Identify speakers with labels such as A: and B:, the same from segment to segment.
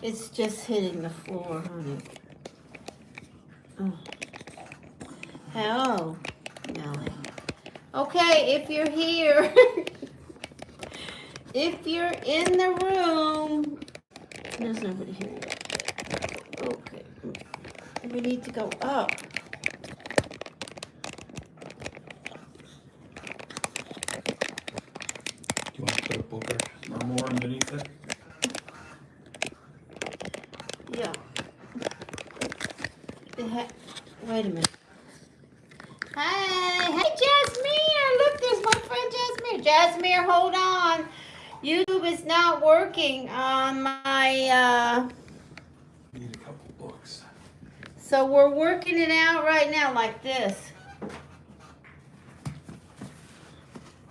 A: It's just hitting the floor, honey. Oh. Hello, Melly. Okay, if you're here, if you're in the room, there's nobody here yet. Okay, we need to go up.
B: Do you want to put a book or more underneath it?
A: Yeah. Wait a minute. Hey, Jasmine! Look, there's my friend Jasmine. Jasmine, hold on. YouTube is not working on my,
B: Need a couple books.
A: So we're working it out right now like this.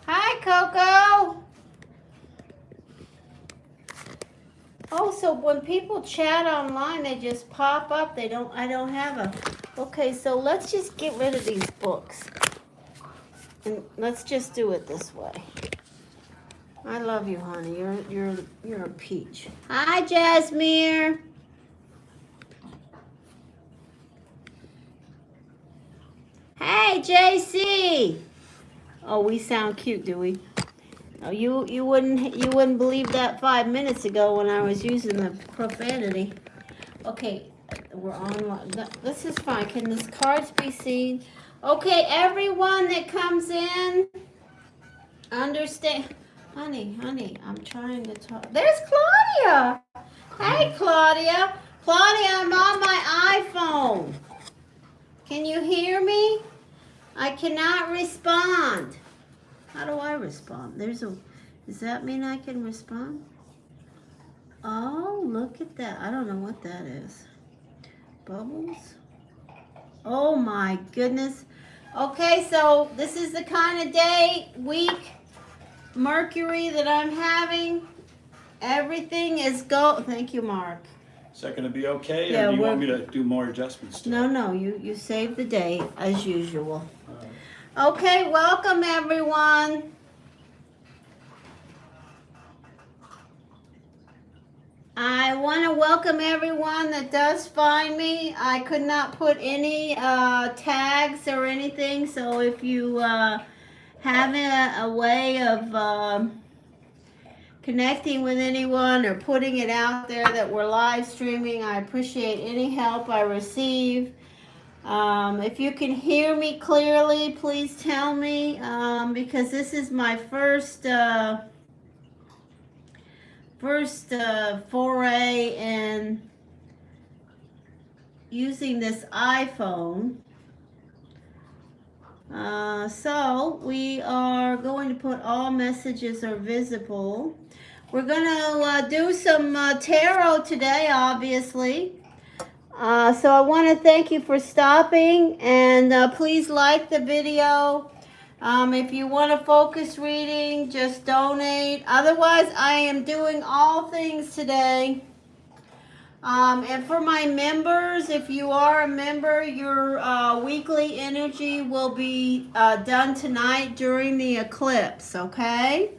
A: Hi, Coco. Oh, so when people chat online, they just pop up. I don't have a. Okay, so let's just get rid of these books. And let's just do it this way. I love you, honey. You're a peach. Hi, Jasmine. Hey, JC. Oh, we sound cute, do we? Oh, you wouldn't believe that 5 minutes ago when I was using the profanity. Okay, we're on. This is fine. Can this cards be seen? Okay, everyone that comes in, understand. Honey, I'm trying to talk. There's Claudia. Hey, Claudia. Claudia, I'm on my iPhone. Can you hear me? I cannot respond. How do I respond? Does that mean I can respond? Oh, look at that. I don't know what that is. Bubbles? Oh my goodness. Okay, so this is the kind of day, week, Mercury that I'm having. Everything is Thank you, Mark.
B: Is that going to be okay,
A: Yeah,
B: or do you want me to do more adjustments to it?
A: No, you save the day as usual. Okay, welcome everyone. I want to welcome everyone that does find me. I could not put any tags or anything, so if you have a way of connecting with anyone or putting it out there that we're live streaming, I appreciate any help I receive. If you can hear me clearly, please tell me, because this is my first foray in using this iPhone. So we are going to put all messages are visible. We're going to do some tarot today, obviously. So I want to thank you for stopping, and please like the video. If you want a focus reading, just donate. Otherwise, I am doing all things today. And for my members, if you are a member, your weekly energy will be done tonight during the eclipse, okay?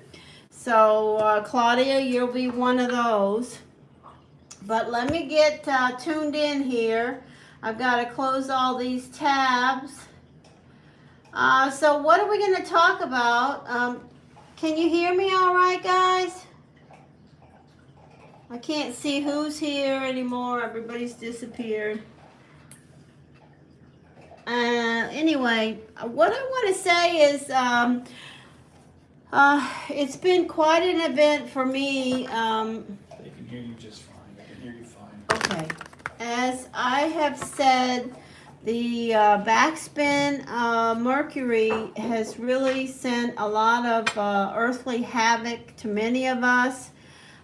A: So, Claudia, you'll be one of those. But let me get tuned in here. I've got to close all these tabs. So what are we going to talk about? Can you hear me all right, guys? I can't see who's here anymore. Everybody's disappeared. Anyway, what I want to say is it's been quite an event for me.
B: They can hear you just fine. They can hear you fine.
A: Okay. As I have said, the backspin Mercury has really sent a lot of earthly havoc to many of us.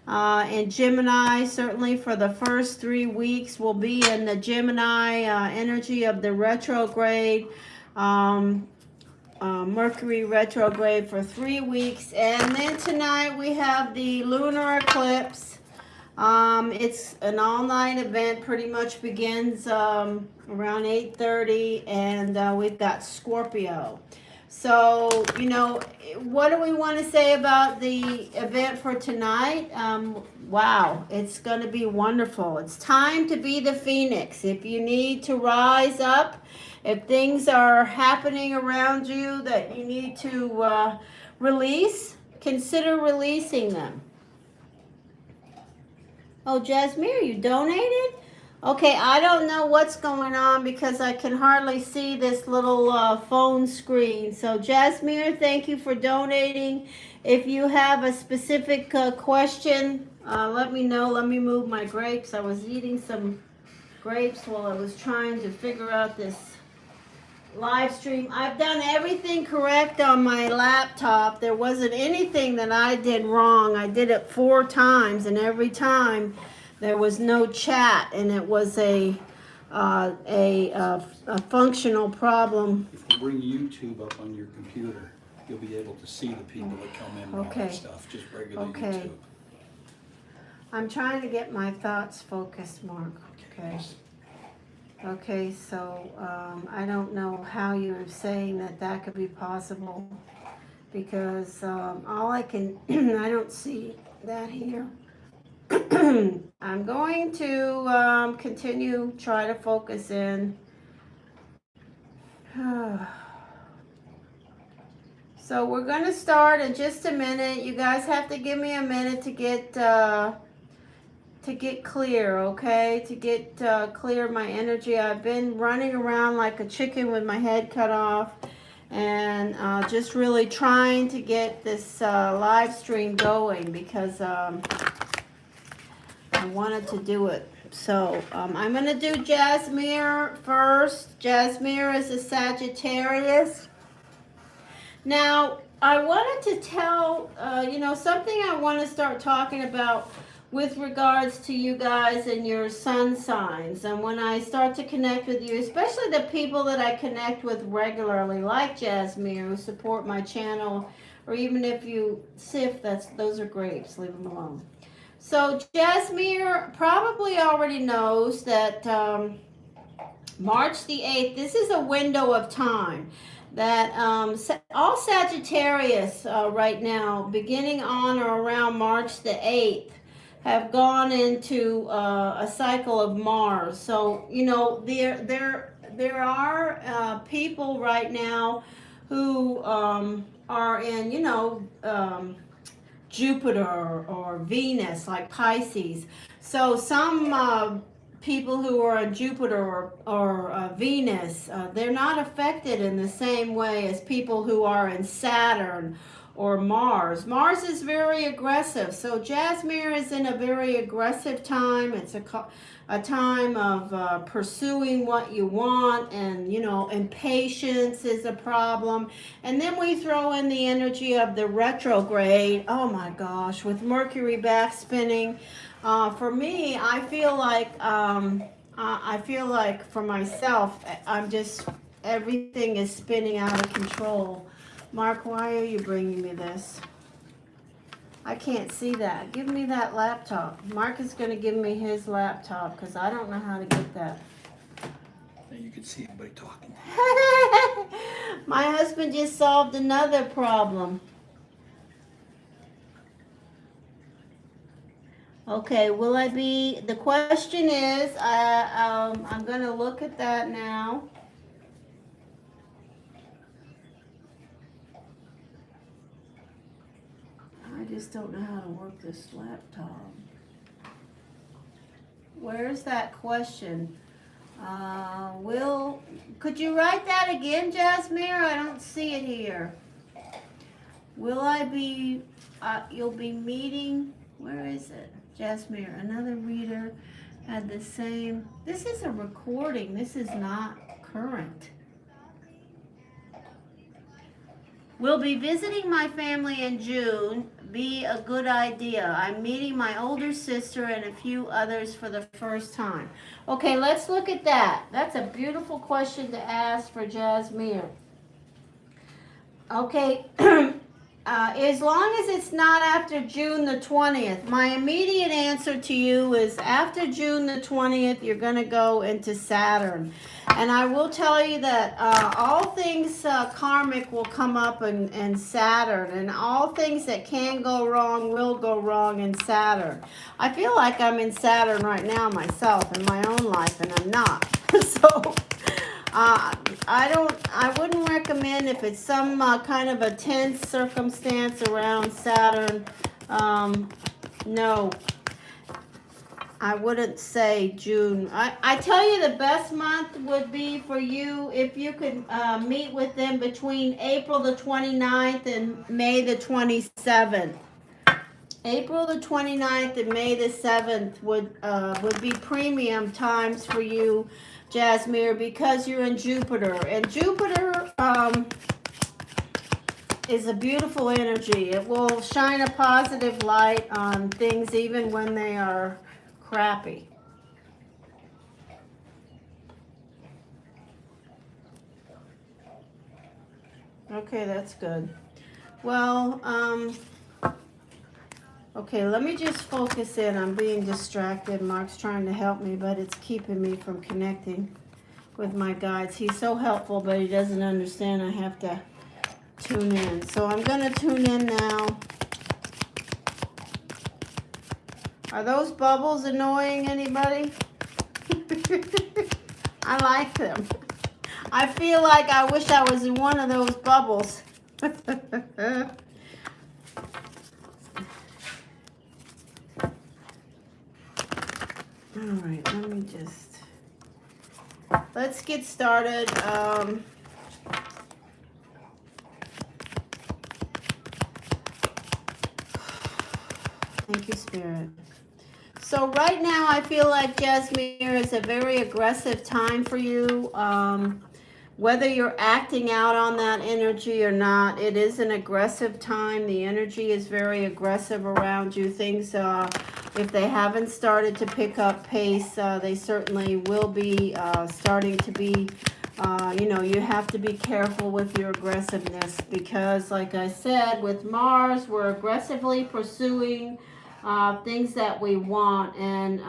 A: And Gemini, certainly for the first 3 weeks, will be in the Gemini energy of the retrograde. Mercury retrograde for 3 weeks. And then tonight we have the lunar eclipse. It's an all-night event, pretty much begins around 8:30, and we've got Scorpio. So, you know, what do we want to say about the event for tonight? wow, it's going to be wonderful. It's time to be the phoenix. If you need to rise up, if things are happening around you that you need to release, consider releasing them. Oh, Jasmine, you donated? Okay, I don't know what's going on because I can hardly see this little phone screen. So, Jasmine, thank you for donating. If you have a specific question, let me know. Let me move my grapes. I was eating some grapes while I was trying to figure out this live stream. I've done everything correct on my laptop. There wasn't anything that I did wrong. I did it 4 times, and every time there was no chat, and it was a functional problem.
B: If you bring YouTube up on your computer, you'll be able to see the people that come in and all that stuff. Just regular YouTube.
A: I'm trying to get my thoughts focused, Mark. Okay. Okay, so I don't know how you're saying that could be possible, because all I can, I don't see that here. I'm going to continue, try to focus in. So we're going to start in just a minute. You guys have to give me a minute to get clear, okay? To get clear my energy. I've been running around like a chicken with my head cut off, and just really trying to get this live stream going, because I wanted to do it. So I'm going to do Jasmine first. Jasmine is a Sagittarius. Now, I wanted to tell, something I want to start talking about with regards to you guys and your sun signs. And when I start to connect with you, especially the people that I connect with regularly, like Jasmine, who support my channel, or even if you sift, those are grapes, leave them alone. So Jasmine probably already knows that March the 8th, this is a window of time that all Sagittarius right now, beginning on or around March the 8th, have gone into a cycle of Mars. So, there are people right now who are in, Jupiter or Venus, like Pisces. So some people who are on Jupiter or Venus, they're not affected in the same way as people who are in Saturn or Mars. Mars is very aggressive. So Jasmine is in a very aggressive time. It's a time of pursuing what you want, and impatience is a problem. And then we throw in the energy of the retrograde. Oh my gosh, with Mercury back spinning. For me, I feel like for myself, everything is spinning out of control. Mark, why are you bringing me this? I can't see that. Give me that laptop. Mark is going to give me his laptop because I don't know how to get that.
B: Now you can see everybody talking.
A: My husband just solved another problem. Okay, the question is, I'm going to look at that now. I just don't know how to work this laptop. Where's that question? Could you write that again, Jasmine? I don't see it here. Will I be, you'll be meeting, where is it? Jasmine, another reader had the same, this is a recording, this is not current. We'll be visiting my family in June. Be a good idea. I'm meeting my older sister and a few others for the first time. Okay, let's look at that. That's a beautiful question to ask for Jasmine. Okay, as long as it's not after June the 20th. My immediate answer to you is after June the 20th, you're going to go into Saturn. And I will tell you that all things karmic will come up in Saturn, and all things that can go wrong will go wrong in Saturn. I feel like I'm in Saturn right now myself in my own life, and I'm not. So I wouldn't recommend if it's some kind of a tense circumstance around Saturn. No, I wouldn't say June. I tell you the best month would be for you if you could meet with them between April the 29th and May the 27th. April the 29th and May the 7th would be premium times for you, Jasmine, because you're in Jupiter. And Jupiter is a beautiful energy. It will shine a positive light on things even when they are crappy. Okay, that's good. Well, okay, let me just focus in. I'm being distracted. Mark's trying to help me, but it's keeping me from connecting with my guides. He's so helpful, but he doesn't understand I have to tune in. So I'm going to tune in now. Are those bubbles annoying anybody? I like them. I feel like I wish I was in one of those bubbles. All right, let me just... Let's get started. Thank you, Spirit. So right now I feel like Jasmine is a very aggressive time for you. Whether you're acting out on that energy or not, it is an aggressive time. The energy is very aggressive around you. Things, if they haven't started to pick up pace, they certainly will be starting to be, you have to be careful with your aggressiveness because, like I said, with Mars, we're aggressively pursuing things that we want, and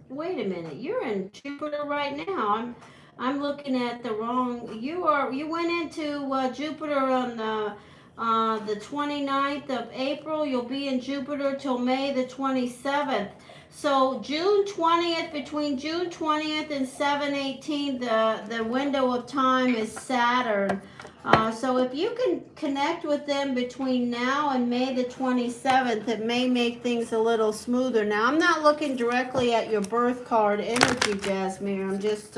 A: wait a minute, you're in Jupiter right now. I'm looking at the wrong. You went into Jupiter on the 29th of April. You'll be in Jupiter till May the 27th. So June 20th, between June 20th and 7/18, the window of time is Saturn. So if you can connect with them between now and May the 27th, it may make things a little smoother. Now, I'm not looking directly at your birth card energy, Jasmine. I'm just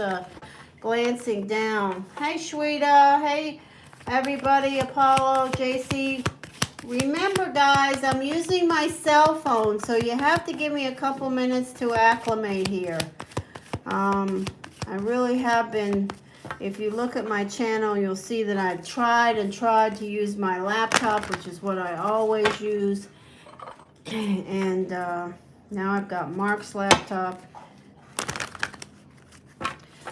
A: glancing down. Hey, Shweta. Hey, everybody. Apollo, JC. Remember, guys, I'm using my cell phone, so you have to give me a couple minutes to acclimate here. I really have been... If you look at my channel, you'll see that I've tried to use my laptop, which is what I always use. And now I've got Mark's laptop.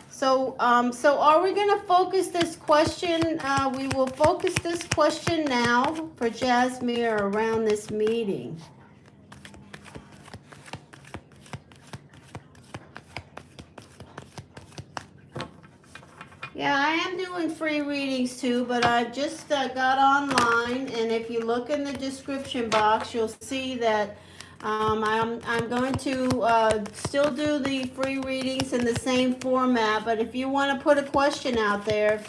A: So are we going to focus this question? We will focus this question now for Jasmine around this meeting. Yeah, I am doing free readings too, but I just got online, and if you look in the description box, you'll see that I'm going to still do the free readings in the same format, but if you want to put a question out there,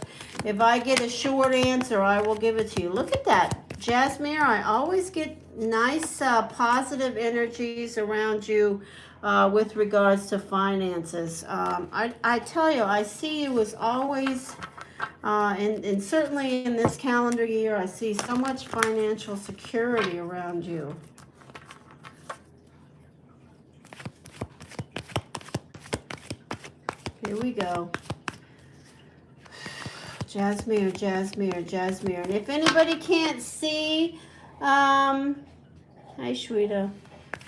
A: if I get a short answer, I will give it to you. Look at that, Jasmine. I always get nice positive energies around you. With regards to finances. I tell you, I see you as always, and certainly in this calendar year, I see so much financial security around you. Here we go. Jasmine. And if anybody can't see, hi, Shweta.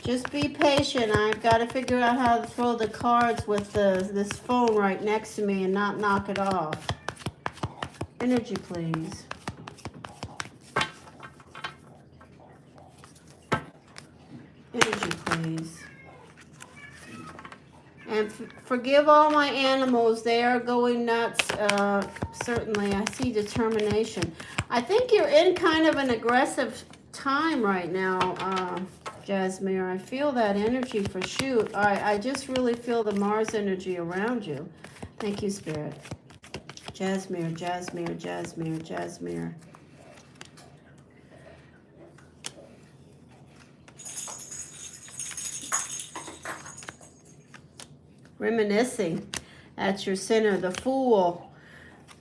A: Just be patient. I've got to figure out how to throw the cards with this phone right next to me and not knock it off. Energy, please. Energy, please. And forgive all my animals. They are going nuts. Certainly, I see determination. I think you're in kind of an aggressive time right now, Jasmine. I feel that energy for shoot. I just really feel the Mars energy around you. Thank you, Spirit. Jasmine, Jasmine, Jasmine, Jasmine. Reminiscing at your center, the Fool,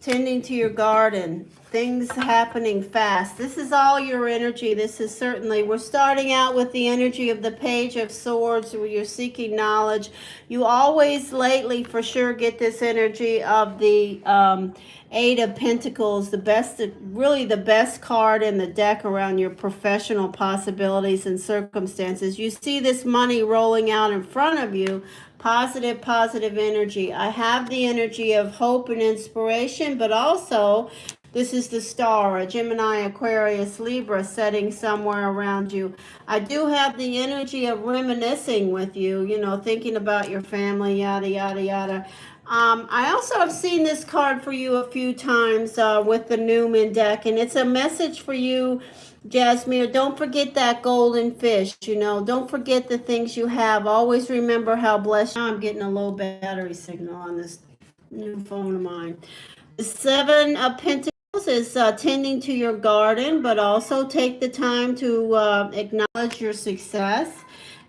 A: tending to your garden, things happening fast. This is all your energy. This is certainly, we're starting out with the energy of the Page of Swords, where you're seeking knowledge. You always lately for sure get this energy of the Eight of Pentacles, the best, really the best card in the deck around your professional possibilities and circumstances. You see this money rolling out in front of you. Positive, positive energy. I have the energy of hope and inspiration, but also this is the star, a Gemini, Aquarius, Libra setting somewhere around you. I do have the energy of reminiscing with you, you know, thinking about your family, yada, yada, yada. I also have seen this card for you a few times with the Newman deck, and it's a message for you, Jasmine. Don't forget that golden fish, you know. Don't forget the things you have. Always remember how blessed. Now I'm getting a low battery signal on this new phone of mine. The Seven of Pentacles is tending to your garden, but also take the time to acknowledge your success.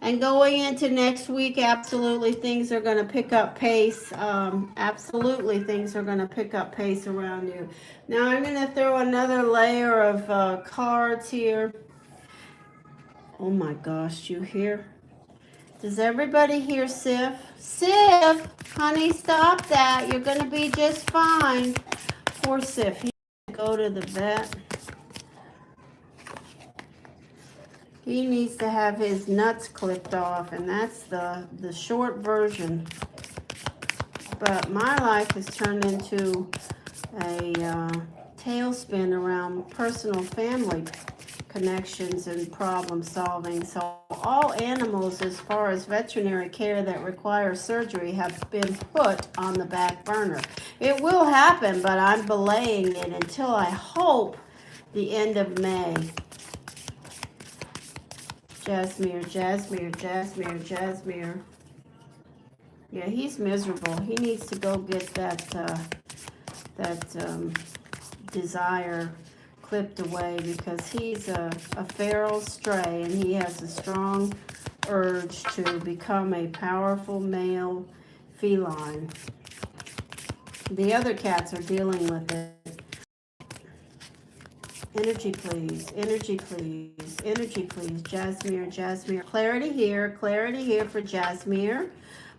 A: And going into next week, absolutely things are going to pick up pace. Absolutely things are going to pick up pace around you. Now I'm going to throw another layer of cards here. Oh my gosh, you hear? Does everybody hear Sif? Sif, honey, stop that. You're going to be just fine. Poor Sif. He needs to go to the vet. He needs to have his nuts clipped off, and that's the short version. But my life has turned into a tailspin around personal family connections and problem solving. So all animals, as far as veterinary care that require surgery, have been put on the back burner. It will happen, but I'm belaying it until I hope the end of May. Jasmine, Jasmine, Jasmine, Jasmine. Yeah, he's miserable. He needs to go get that desire clipped away, because he's a feral stray and he has a strong urge to become a powerful male feline. The other cats are dealing with it. Energy, please. Energy, please. Energy, please. Jasmine, Jasmine. Clarity here for Jasmine.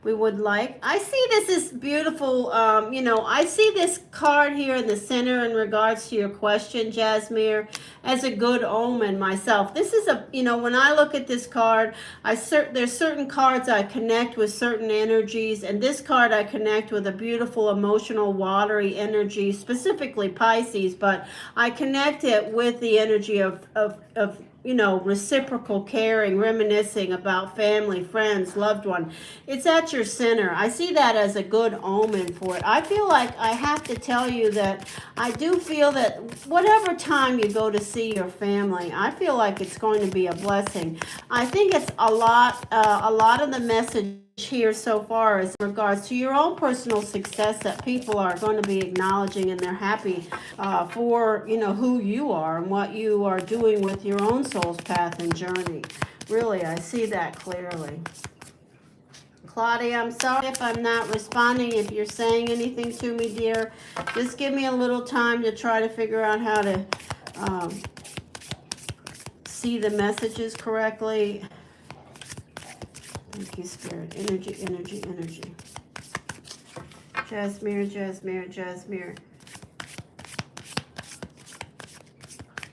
A: We would like, I see this is beautiful, you know, I see this card here in the center in regards to your question, Jasmine, as a good omen myself. This is a, you know, when I look at this card, there's certain cards I connect with certain energies, and this card I connect with a beautiful, emotional, watery energy, specifically Pisces, but I connect it with the energy of you know, reciprocal caring, reminiscing about family, friends, loved one. It's at your center. I see that as a good omen for it. I feel like I have to tell you that I do feel that whatever time you go to see your family, I feel like it's going to be a blessing. I think it's a lot of the message here so far is in regards to your own personal success that people are going to be acknowledging, and they're happy for, you know, who you are and what you are doing with your own soul's path and journey. Really, I see that clearly. Claudia, I'm sorry if I'm not responding. If you're saying anything to me, dear, just give me a little time to try to figure out how to see the messages correctly. Thank you, Spirit. Energy, energy, energy. Jasmine, Jasmine, Jasmine.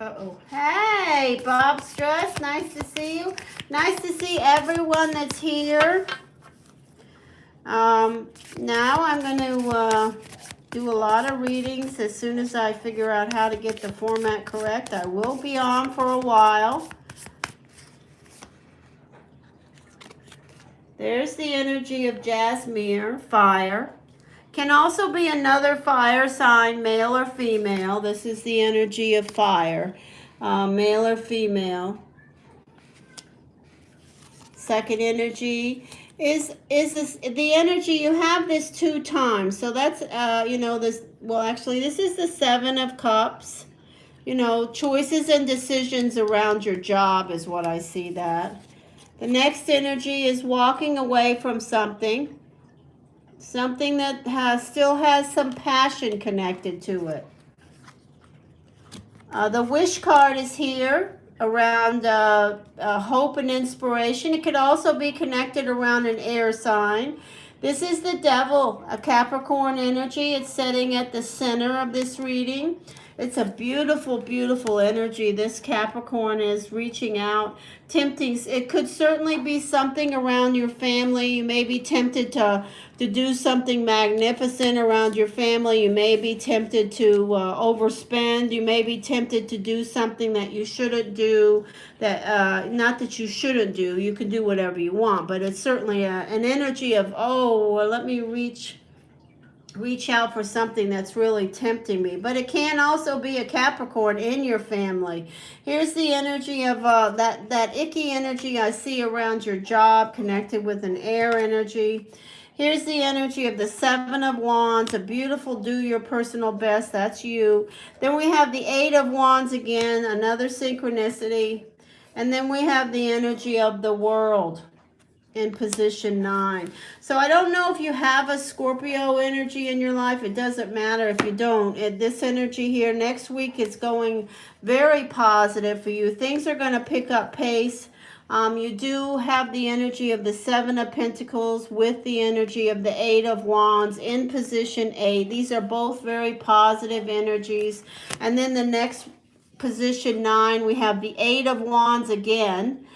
A: Uh-oh. Hey, Bob Stress. Nice to see you. Nice to see everyone that's here. Now I'm going to do a lot of readings as soon as I figure out how to get the format correct. I will be on for a while. There's the energy of Jasmine, fire. Can also be another fire sign, male or female. This is the energy of fire, male or female. Second energy is this the energy. You have this 2 times, so that's this. Well, actually, this is the 7 of Cups. Choices and decisions around your job is what I see that. The next energy is walking away from something that still has some passion connected to it. The wish card is here around hope and inspiration. It could also be connected around an air sign. This is the devil, a Capricorn energy. It's sitting at the center of this reading. It's a beautiful, beautiful energy. This Capricorn is reaching out, tempting. It could certainly be something around your family. You may be tempted to do something magnificent around your family. You may be tempted to overspend. You may be tempted to do something that you shouldn't do. Not that you shouldn't do. You can do whatever you want, but it's certainly an energy of, let me reach out for something that's really tempting me. But it can also be a Capricorn in your family. Here's the energy of that icky energy I see around your job, connected with an air energy. Here's the energy of the 7 of Wands, a beautiful do your personal best. That's you. Then we have the 8 of Wands again, another synchronicity. And then we have the energy of the World in position 9. So I don't know if you have a Scorpio energy in your life. It doesn't matter if you don't. This energy here, next week, it's going very positive for you. Things are going to pick up pace. You do have the energy of the 7 of Pentacles with the energy of the 8 of Wands in position 8. These are both very positive energies. And then the next position 9, we have the 8 of Wands again.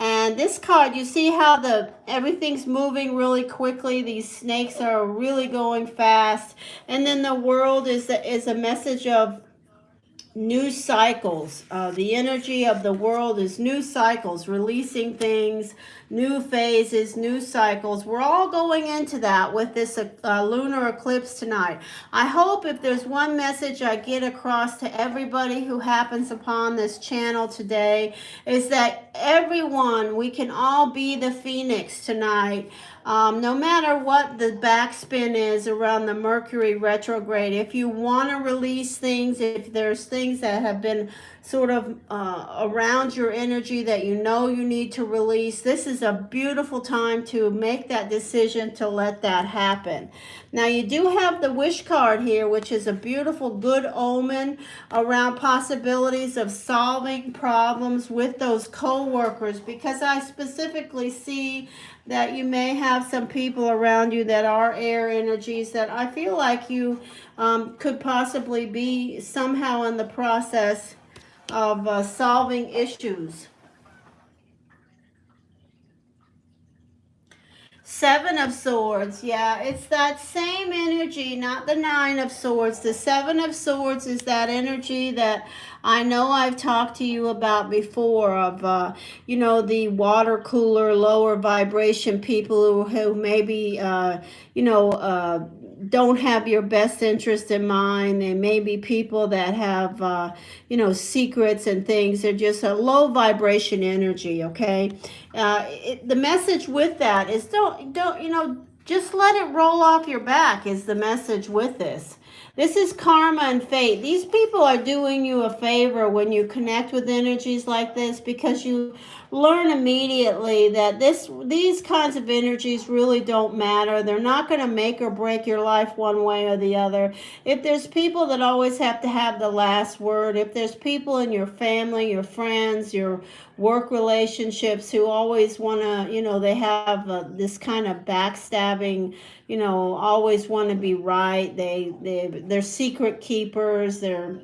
A: And this card, you see how everything's moving really quickly. These snakes are really going fast. And then the World is a message of new cycles. The energy of the World is new cycles, releasing things, new phases, new cycles. We're all going into that with this lunar eclipse tonight. I hope if there's one message I get across to everybody who happens upon this channel today, is that everyone, we can all be the phoenix tonight. No matter what the backspin is around the Mercury retrograde, if you want to release things, if there's things that have been sort of around your energy that you need to release, this is a beautiful time to make that decision to let that happen. Now you do have the wish card here, which is a beautiful good omen around possibilities of solving problems with those co-workers, because I specifically see that you may have some people around you that are air energies that I feel like you could possibly be somehow in the process of solving issues. 7 of Swords, yeah, it's that same energy, not the 9 of Swords. The 7 of Swords is that energy that I know I've talked to you about before of, the water cooler, lower vibration people who maybe, don't have your best interest in mind. They may be people that have, secrets and things. They're just a low vibration energy, okay? The message with that is just let it roll off your back is the message with this. This is karma and fate. These people are doing you a favor when you connect with energies like this, because you learn immediately that these kinds of energies really don't matter. They're not going to make or break your life one way or the other. If there's people that always have to have the last word, if there's people in your family, your friends, your work relationships who always want to, they have this kind of backstabbing, always want to be right. They're secret keepers. They're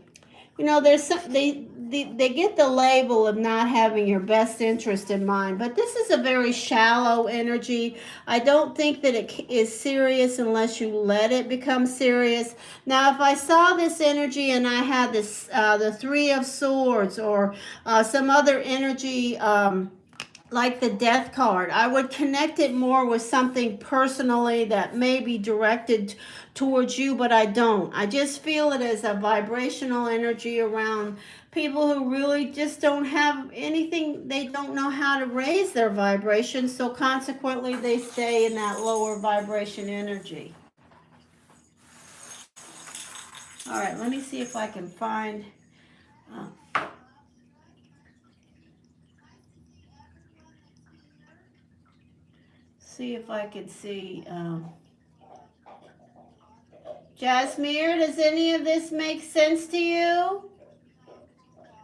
A: they get the label of not having your best interest in mind, but this is a very shallow energy. I don't think that it is serious unless you let it become serious. Now, if I saw this energy and I had this, the Three of Swords, or some other energy, like the Death card, I would connect it more with something personally that may be directed towards you, but I don't. I just feel it as a vibrational energy around people who really just don't have anything. They don't know how to raise their vibration, so consequently they stay in that lower vibration energy. All right, let me see if I can find... see if I can see... Jasmine, does any of this make sense to you?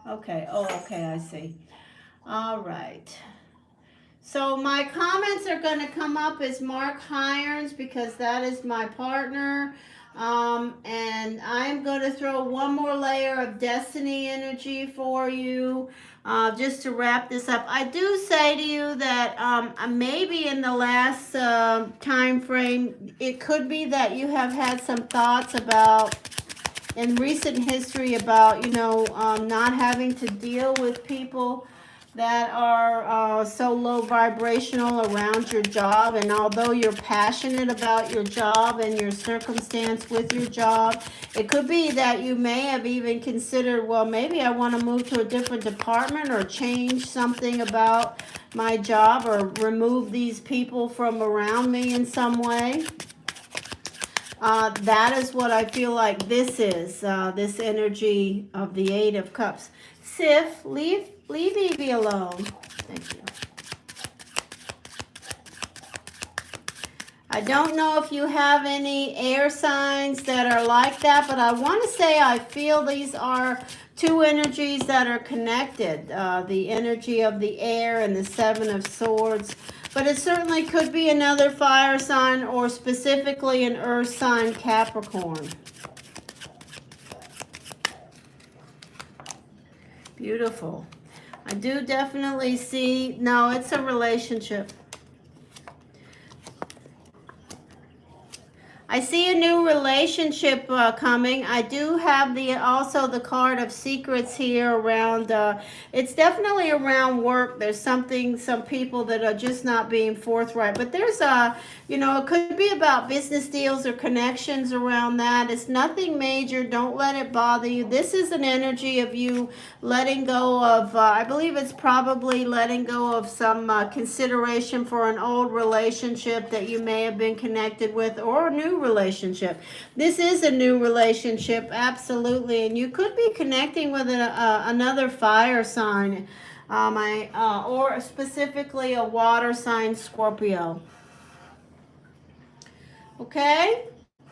A: Okay. Oh, okay, I see. All right. So my comments are going to come up as Mark Hirons because that is my partner. And I'm going to throw one more layer of destiny energy for you, just to wrap this up. I do say to you that maybe in the last time frame, it could be that you have had some thoughts about, in recent history, about, not having to deal with people that are so low vibrational around your job. And although you're passionate about your job and your circumstance with your job, it could be that you may have even considered, well, maybe I want to move to a different department or change something about my job or remove these people from around me in some way. That is what I feel like this is, this energy of the Eight of Cups. Sif, leave Evie alone. Thank you. I don't know if you have any air signs that are like that, but I want to say I feel these are two energies that are connected. The energy of the air and the Seven of Swords. But it certainly could be another fire sign, or specifically an earth sign, Capricorn. Beautiful. I do definitely see, no, it's a relationship. I see a new relationship coming. I do have also the card of secrets here around, it's definitely around work. There's some people that are just not being forthright. But there's it could be about business deals or connections around that. It's nothing major. Don't let it bother you. This is an energy of you letting go of, I believe it's probably letting go of some consideration for an old relationship that you may have been connected with, or a new relationship. This is a new relationship, absolutely, and you could be connecting with another fire sign, or specifically a water sign, Scorpio. Okay,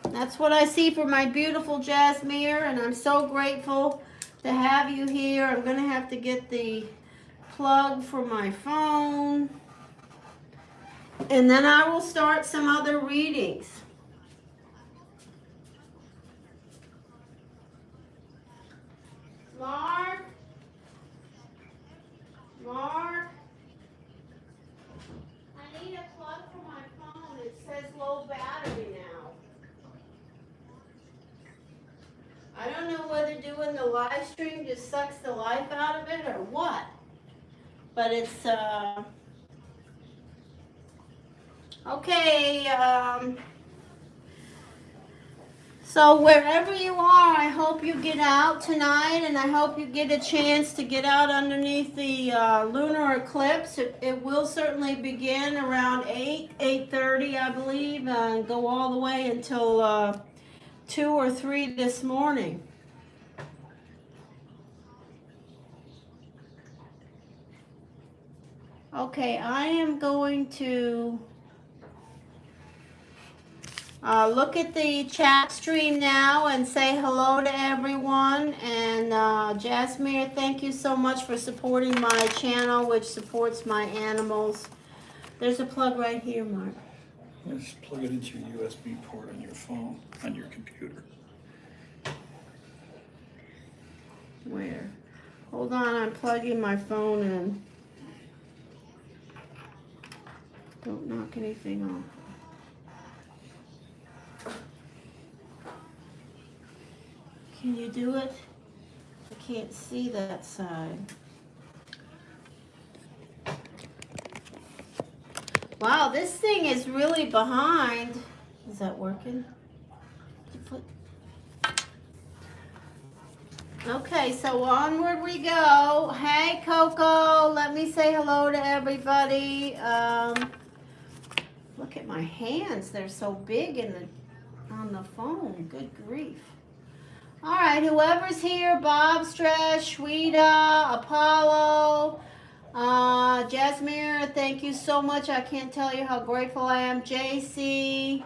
A: that's what I see for my beautiful Jasmine, and I'm so grateful to have you here. I'm going to have to get the plug for my phone, and then I will start some other readings. Mark, I need a plug for my phone. It says low battery now. I don't know whether doing the live stream just sucks the life out of it or what, but it's, okay, so wherever you are, I hope you get out tonight, and I hope you get a chance to get out underneath the lunar eclipse. It will certainly begin around 8:30, I believe, and go all the way until 2 or 3 this morning. Okay, I am going to look at the chat stream now and say hello to everyone. And Jasmine, thank you so much for supporting my channel, which supports my animals. There's a plug right here, Mark.
B: Just plug it into your USB port on your phone, on your computer.
A: Where? Hold on, I'm plugging my phone in. Don't knock anything off. Can you do it? I can't see that side. Wow, this thing is really behind. Is that working? Okay, so onward we go. Hey, Coco, let me say hello to everybody. Look at my hands. They're so big on the phone. Good grief. All right, whoever's here, Bob, Stresh, Shweta, Apollo, Jasmine, thank you so much. I can't tell you how grateful I am. JC,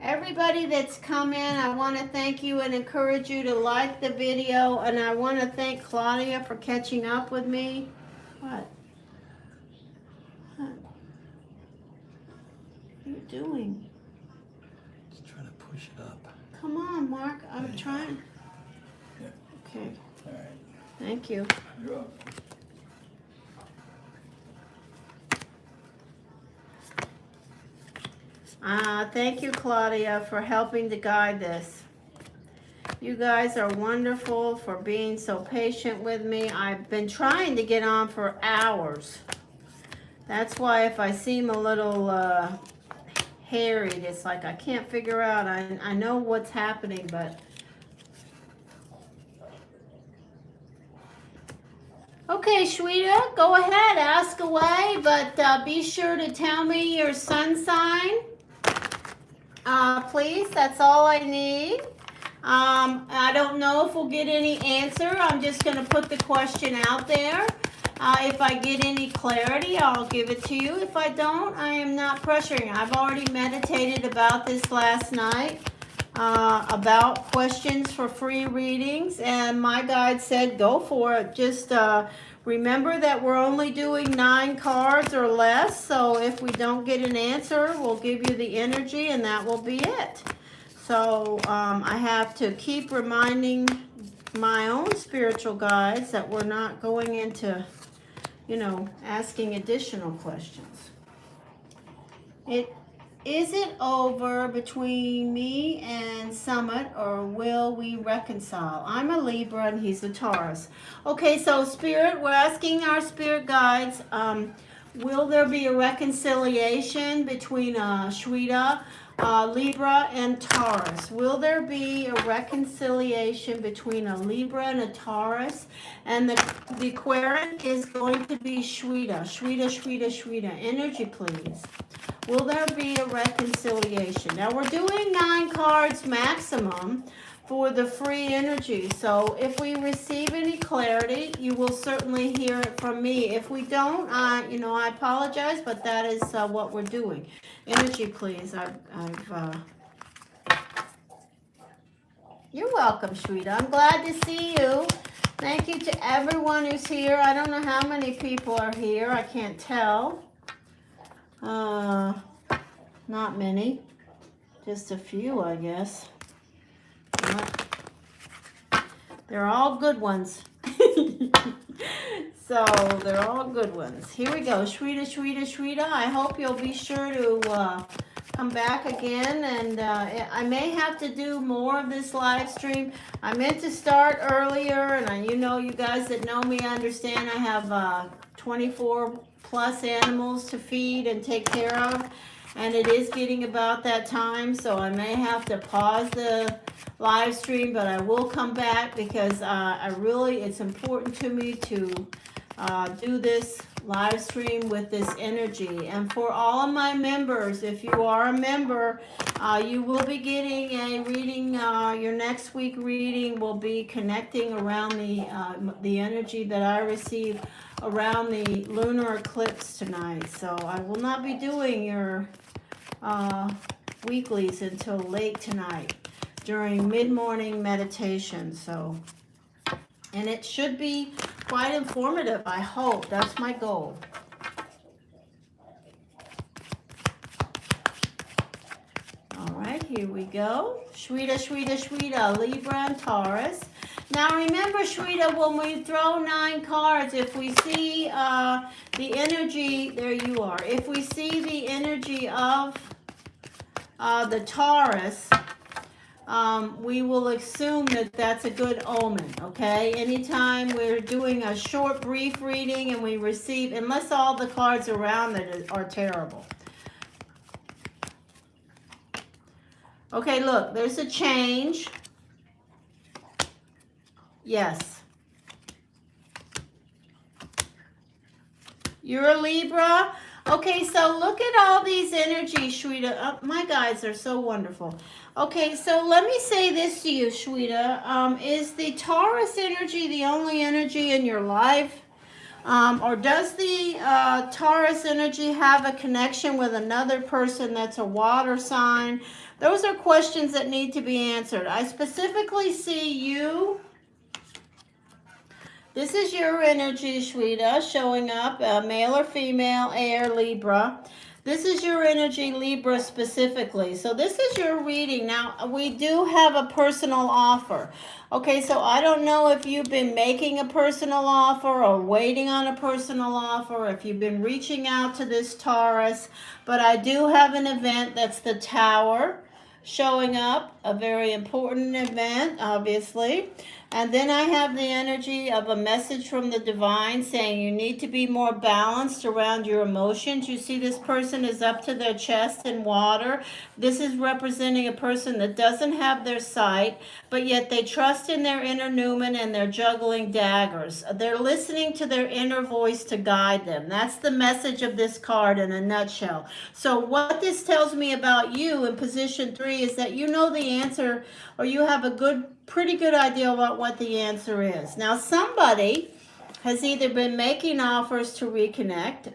A: everybody that's come in, I want to thank you and encourage you to like the video. And I want to thank Claudia for catching up with me. What? What are you doing?
B: Just trying to push it up.
A: Come on, Mark. I'm trying.
B: Yeah.
A: Okay.
B: All right.
A: Thank you.
B: You're up.
A: Thank you, Claudia, for helping to guide this. You guys are wonderful for being so patient with me. I've been trying to get on for hours. That's why if I seem a little harried, it's like I can't figure out. I know what's happening, but... Okay, Shweta, go ahead, ask away, but be sure to tell me your sun sign. Please, that's all I need. I don't know if we'll get any answer. I'm just going to put the question out there. If I get any clarity, I'll give it to you. If I don't, I am not pressuring. I've already meditated about this last night, about questions for free readings, and my guide said go for it. Just remember that we're only doing 9 cards or less, so if we don't get an answer, we'll give you the energy and that will be it. So I have to keep reminding my own spiritual guides that we're not going into, you know, asking additional questions. Is it over between me and Summit, or will we reconcile? I'm a Libra and he's a Taurus. Okay, so Spirit, we're asking our spirit guides, will there be a reconciliation between Shweta, Libra, and Taurus? Will there be a reconciliation between a Libra and a Taurus? And the Aquarian is going to be Shweta. Shweta. Energy, please. Will there be a reconciliation? Now, we're doing 9 cards maximum for the free energy. So if we receive any clarity, you will certainly hear it from me. If we don't, I apologize, but that is what we're doing. Energy, please. You're welcome, Shweta. I'm glad to see you. Thank you to everyone who's here. I don't know how many people are here. I can't tell. Not many. Just a few, I guess. They're all good ones. So, they're all good ones. Here we go. Shweta. I hope you'll be sure to come back again. And I may have to do more of this live stream. I meant to start earlier. And you guys that know me understand I have 24 plus animals to feed and take care of, and it is getting about that time, so I may have to pause the live stream, but I will come back because it's important to me to do this live stream with this energy. And for all of my members, if you are a member, you will be getting a reading. Your next week reading will be connecting around the energy that I receive around the lunar eclipse tonight. So I will not be doing your weeklies until late tonight during mid-morning meditation. And it should be quite informative, I hope. That's my goal. All right, here we go. Shweta, Libra and Taurus. Now remember, Shrita, when we throw 9 cards, if we see the energy, there you are. If we see the energy of the Taurus, we will assume that that's a good omen, okay? Anytime we're doing a short, brief reading and we receive, unless all the cards around it are terrible. Okay, look, there's a change. Yes. You're a Libra. Okay, so look at all these energies, Shweta. Oh, my guides are so wonderful. Okay, so let me say this to you, Shweta. Is the Taurus energy the only energy in your life? Or does the Taurus energy have a connection with another person that's a water sign? Those are questions that need to be answered. I specifically see you. This is your energy, Shweta, showing up, male or female, air, Libra. This is your energy, Libra, specifically. So this is your reading. Now, we do have a personal offer. Okay, so I don't know if you've been making a personal offer or waiting on a personal offer, if you've been reaching out to this Taurus, but I do have an event that's the Tower showing up, a very important event, obviously. And then I have the energy of a message from the divine saying you need to be more balanced around your emotions. You see this person is up to their chest in water. This is representing a person that doesn't have their sight, but yet they trust in their inner Newman and they're juggling daggers. They're listening to their inner voice to guide them. That's the message of this card in a nutshell. So what this tells me about you in position 3 is that you know the answer, or you have a pretty good idea about what the answer is. Now, somebody has either been making offers to reconnect,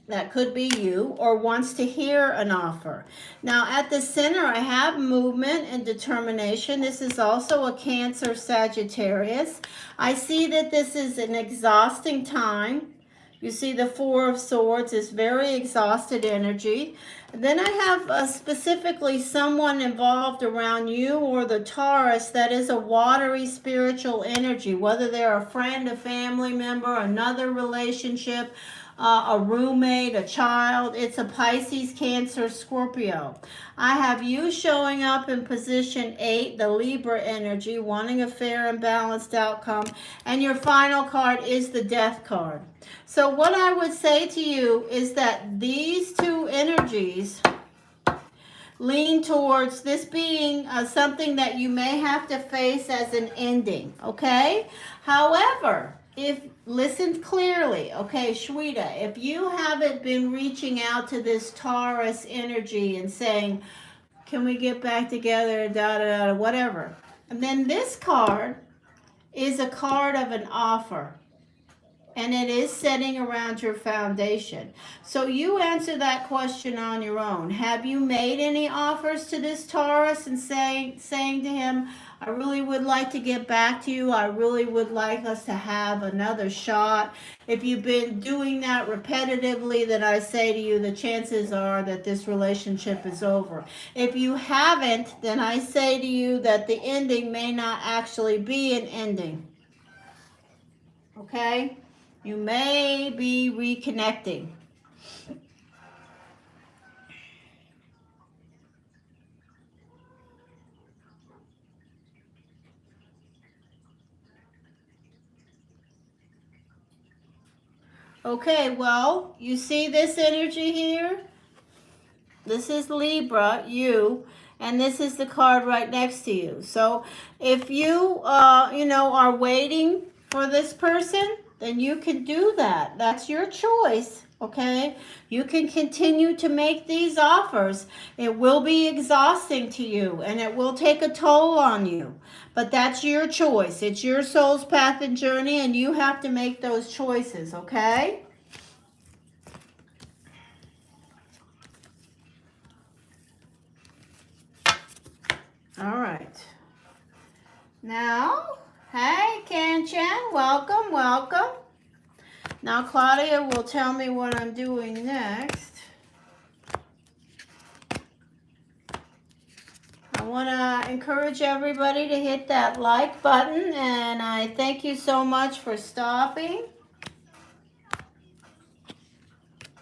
A: that could be you, or wants to hear an offer. Now, at the center, I have movement and determination. This is also a Cancer Sagittarius. I see that this is an exhausting time. You see the Four of Swords is very exhausted energy. And then I have specifically someone involved around you or the Taurus that is a watery spiritual energy, whether they're a friend, a family member, another relationship, a roommate, a child. It's a Pisces, Cancer, Scorpio. I have you showing up in position 8, the Libra energy, wanting a fair and balanced outcome. And your final card is the Death card. So what I would say to you is that these two energies lean towards this being something that you may have to face as an ending, okay? However, listen clearly, okay, Shweta, if you haven't been reaching out to this Taurus energy and saying, can we get back together, whatever. And then this card is a card of an offer. And it is setting around your foundation. So you answer that question on your own. Have you made any offers to this Taurus and saying to him, I really would like to get back to you. I really would like us to have another shot. If you've been doing that repetitively, then I say to you, the chances are that this relationship is over. If you haven't, then I say to you that the ending may not actually be an ending. Okay? You may be reconnecting. Okay, well, you see this energy here? This is Libra, you, and this is the card right next to you. So if you, are waiting for this person, then you can do that. That's your choice, okay? You can continue to make these offers. It will be exhausting to you, and it will take a toll on you. But that's your choice. It's your soul's path and journey, and you have to make those choices, okay? All right. Now, hey, Kanchan, welcome, welcome. Now, Claudia will tell me what I'm doing next. I want to encourage everybody to hit that like button, and I thank you so much for stopping.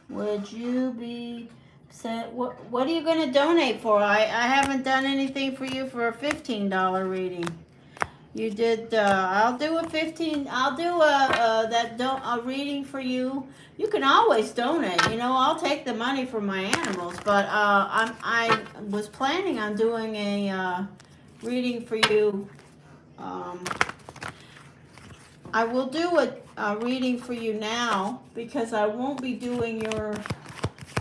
A: Would you be said what are you going to donate for? I haven't done anything for you for a $15 reading. You did I'll do a reading for you. You can always donate. You know, I'll take the money for my animals, but I was planning on doing a reading for you. I will do a reading for you now because I won't be doing your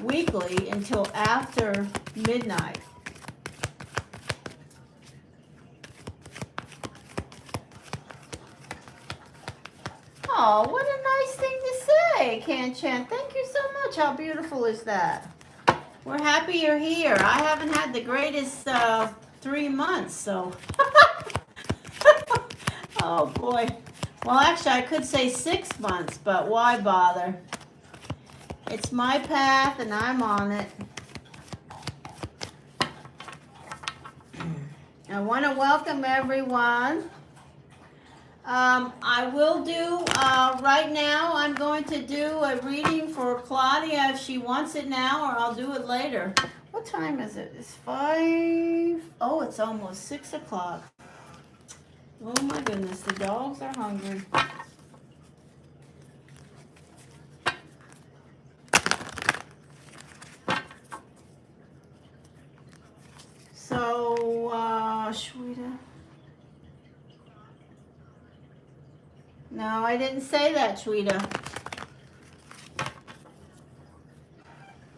A: weekly until after midnight. Oh, what a nice thing to say, Kanchan. Thank you so much. How beautiful is that? We're happy you're here. I haven't had the greatest 3 months, so. Oh, boy. Well, actually, I could say 6 months, but why bother? It's my path, and I'm on it. I want to welcome everyone. I will do, right now, I'm going to do a reading for Claudia if she wants it now, or I'll do it later. What time is it? It's 5. Oh, it's almost 6 o'clock. Oh my goodness, the dogs are hungry. So, Shweta. No, I didn't say that, Shweta.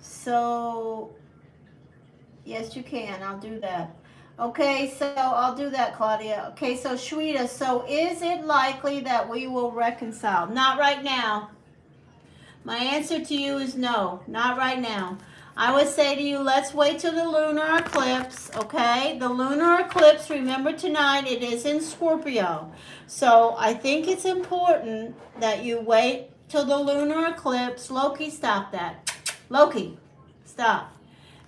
A: So, yes, you can. I'll do that. Okay, so I'll do that, Claudia. Okay, so Shweta, so is it likely that we will reconcile? Not right now. My answer to you is no, not right now. I would say to you, let's wait till the lunar eclipse, okay? The lunar eclipse, remember tonight, it is in Scorpio. So I think it's important that you wait till the lunar eclipse. Loki, stop that. Loki, stop.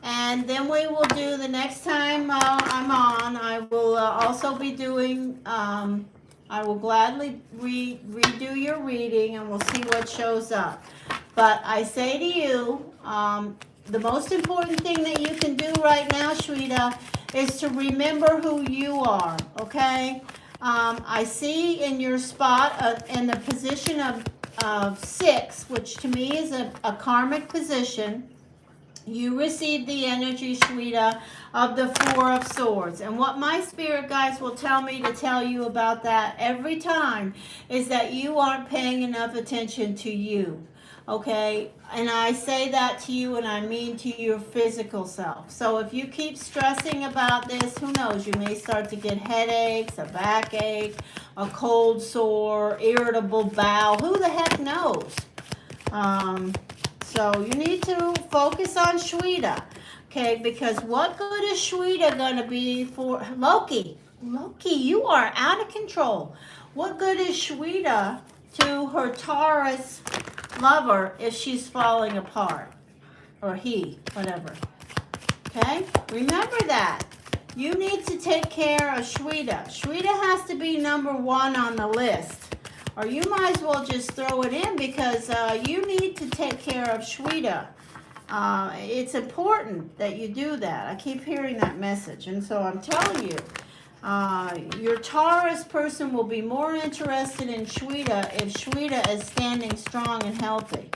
A: And then we will do the next time I'm on, I will also be doing, I will gladly redo your reading and we'll see what shows up. But I say to you, the most important thing that you can do right now, Shweta, is to remember who you are, okay? I see in your spot in the position of 6, which to me is a karmic position. You receive the energy, Shweta, of the 4 of Swords. And what my spirit guides will tell me to tell you about that every time is that you aren't paying enough attention to you. Okay? And I say that to you and I mean to your physical self. So if you keep stressing about this, who knows? You may start to get headaches, a backache, a cold sore, irritable bowel. Who the heck knows? So you need to focus on Shweta, okay? Because what good is Shweta going to be for Loki? Loki, you are out of control. What good is Shweta to her Taurus lover if she's falling apart? Or he, whatever. Okay? Remember that. You need to take care of Shweta. Shweta has to be number 1 on the list. Or you might as well just throw it in because you need to take care of Shweta. It's important that you do that. I keep hearing that message. And so I'm telling you, your Taurus person will be more interested in Shweta if Shweta is standing strong and healthy.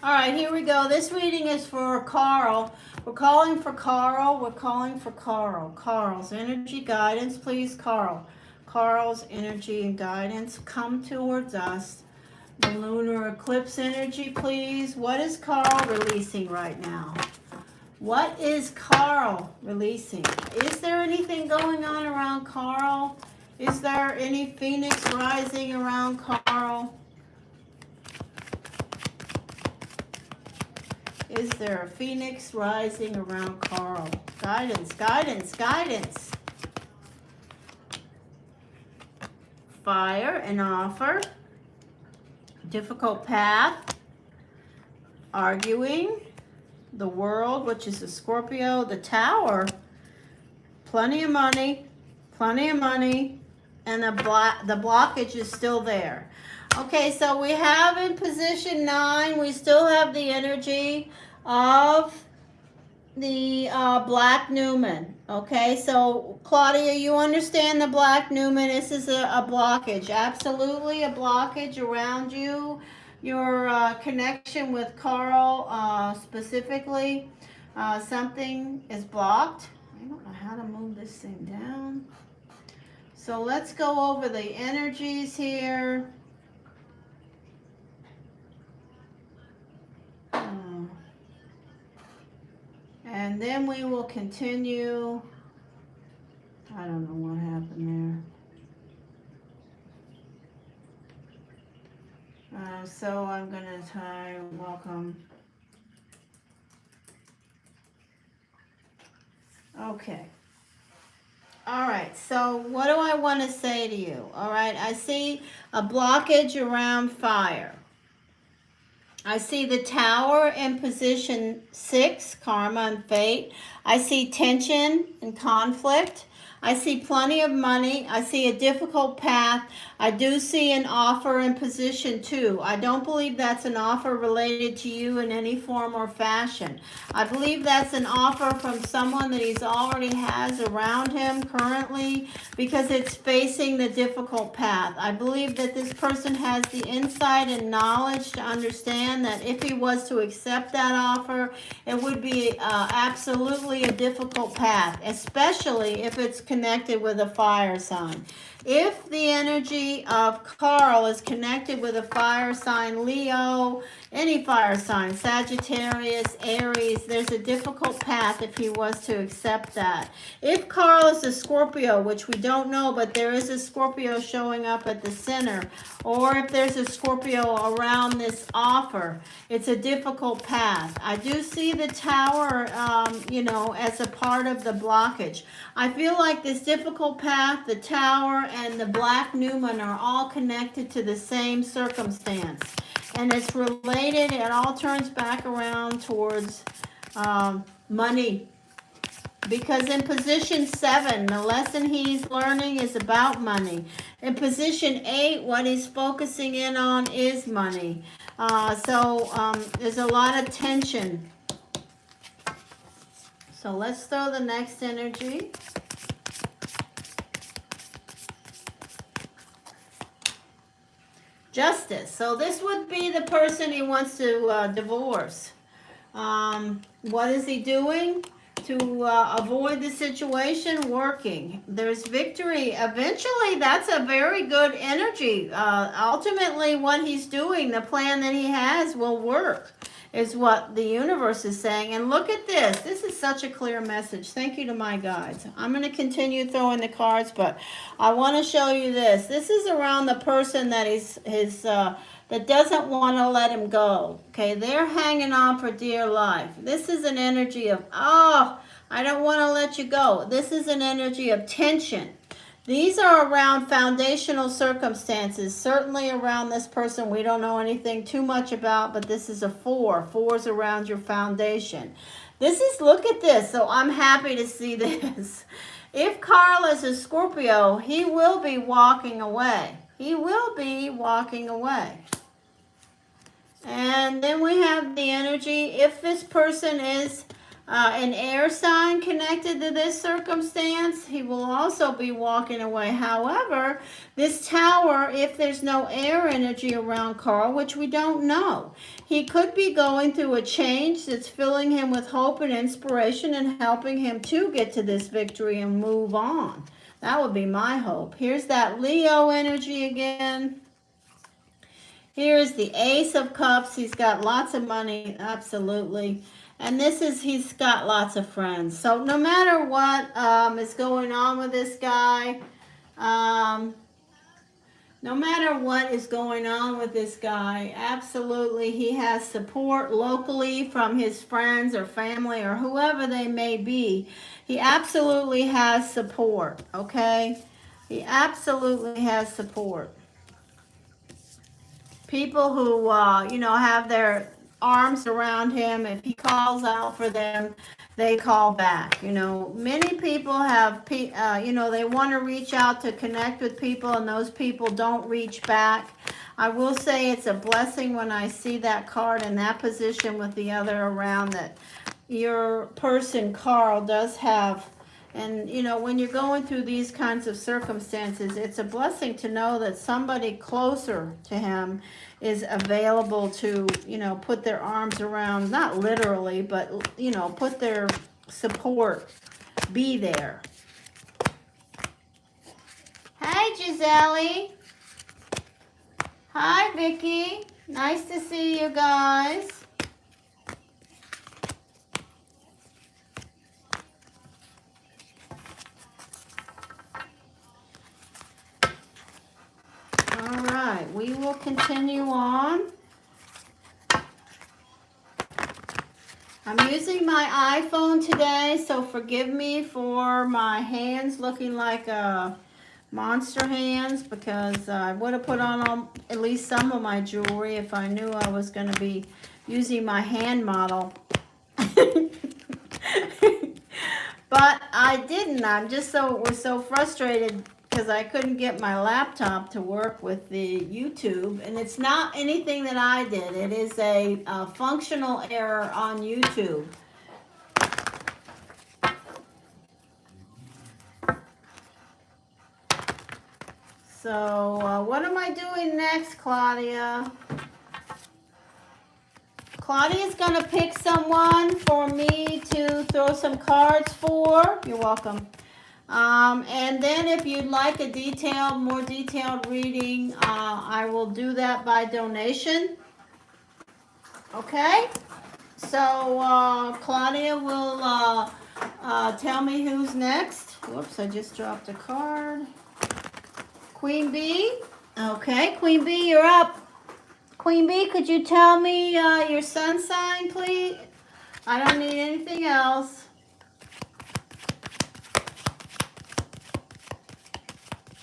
A: All right, here we go. This reading is for Carl. We're calling for Carl. We're calling for Carl. Carl's energy guidance, please, Carl. Carl's energy and guidance come towards us. The lunar eclipse energy, please. What is Carl releasing right now? What is Carl releasing? Is there anything going on around Carl? Is there any phoenix rising around Carl? Is there a phoenix rising around Carl? Guidance, guidance, guidance. Fire, an offer. difficult path, arguing, the world, which is a Scorpio, the Tower, plenty of money, and the blockage is still there. Okay, so we have in position 9, we still have the energy of the Black Newman. Okay, so Claudia, you understand the Black Newman. This is a blockage, absolutely a blockage around you. Your connection with Carl specifically, something is blocked. I don't know how to move this thing down. So let's go over the energies here. And then we will continue. I don't know what happened there. So I'm going to try welcome. Okay. All right. So what do I want to say to you? All right. I see a blockage around fire. I see the Tower in position 6, karma and fate. I see tension and conflict. I see plenty of money. I see a difficult path. I do see an offer in position 2. I don't believe that's an offer related to you in any form or fashion. I believe that's an offer from someone that he's already has around him currently, because it's facing the difficult path. I believe that this person has the insight and knowledge to understand that if he was to accept that offer, it would be absolutely a difficult path, especially if it's connected with a fire sign. If the energy of Carl is connected with a fire sign, Leo, any fire sign, Sagittarius, Aries, there's a difficult path if he was to accept that. If Carl is a Scorpio, which we don't know, but there is a Scorpio showing up at the center, or if there's a Scorpio around this offer, it's a difficult path. I do see the Tower, as a part of the blockage. I feel like this difficult path, the Tower, and the Black Newman are all connected to the same circumstance. And it's related, it all turns back around towards money. Because in position 7, the lesson he's learning is about money. In position 8, what he's focusing in on is money. There's a lot of tension. So let's throw the next energy. Justice. So this would be the person he wants to divorce. What is he doing to avoid the situation? Working. There's victory. Eventually, that's a very good energy. Ultimately, what he's doing, the plan that he has will work, is what the universe is saying. And look at this. This is such a clear message. Thank you to my guides. I'm going to continue throwing the cards, but I want to show you this. This is around the person that that doesn't want to let him go. Okay, they're hanging on for dear life. This is an energy of, I don't want to let you go. This is an energy of tension. These are around foundational circumstances, certainly around this person we don't know anything too much about, but this is a 4. 4's around your foundation. Look at this, so I'm happy to see this. If Carl is a Scorpio, he will be walking away. He will be walking away. And then we have the energy, if this person is an air sign connected to this circumstance, he will also be walking away. However, this Tower, if there's no air energy around Carl, which we don't know, he could be going through a change that's filling him with hope and inspiration and helping him to get to this victory and move on. That would be my hope. Here's that Leo energy again. Here's the Ace of Cups. He's got lots of money, absolutely. And he's got lots of friends. So no matter what is going on with this guy, absolutely he has support locally from his friends or family or whoever they may be. He absolutely has support, okay? He absolutely has support. people who, you know, have their arms around him. If he calls out for them, they call back. You know, many people have, you know, they want to reach out to connect with people, and those people don't reach back. I will say it's a blessing when I see that card in that position with the other around, that your person, Carl, does have. And, you know, when you're going through these kinds of circumstances, it's a blessing to know that somebody closer to him is available to, you know, put their arms around, not literally, but, you know, put their support, be there. Hi, Gisele. Hi, Vicky. Nice to see you guys. All right, we will continue on. I'm using my iPhone today, so forgive me for my hands looking like monster hands, because I would have put on at least some of my jewelry if I knew I was going to be using my hand model. But I didn't. I'm just was so frustrated because I couldn't get my laptop to work with the YouTube, and it's not anything that I did. It is a functional error on YouTube. So what am I doing next, Claudia? Claudia's going to pick someone for me to throw some cards for. You're welcome. And then if you'd like a more detailed reading, I will do that by donation. Okay? So Claudia will tell me who's next. Whoops, I just dropped a card. Queen Bee. Okay, Queen Bee, you're up. Queen Bee, could you tell me your sun sign, please? I don't need anything else.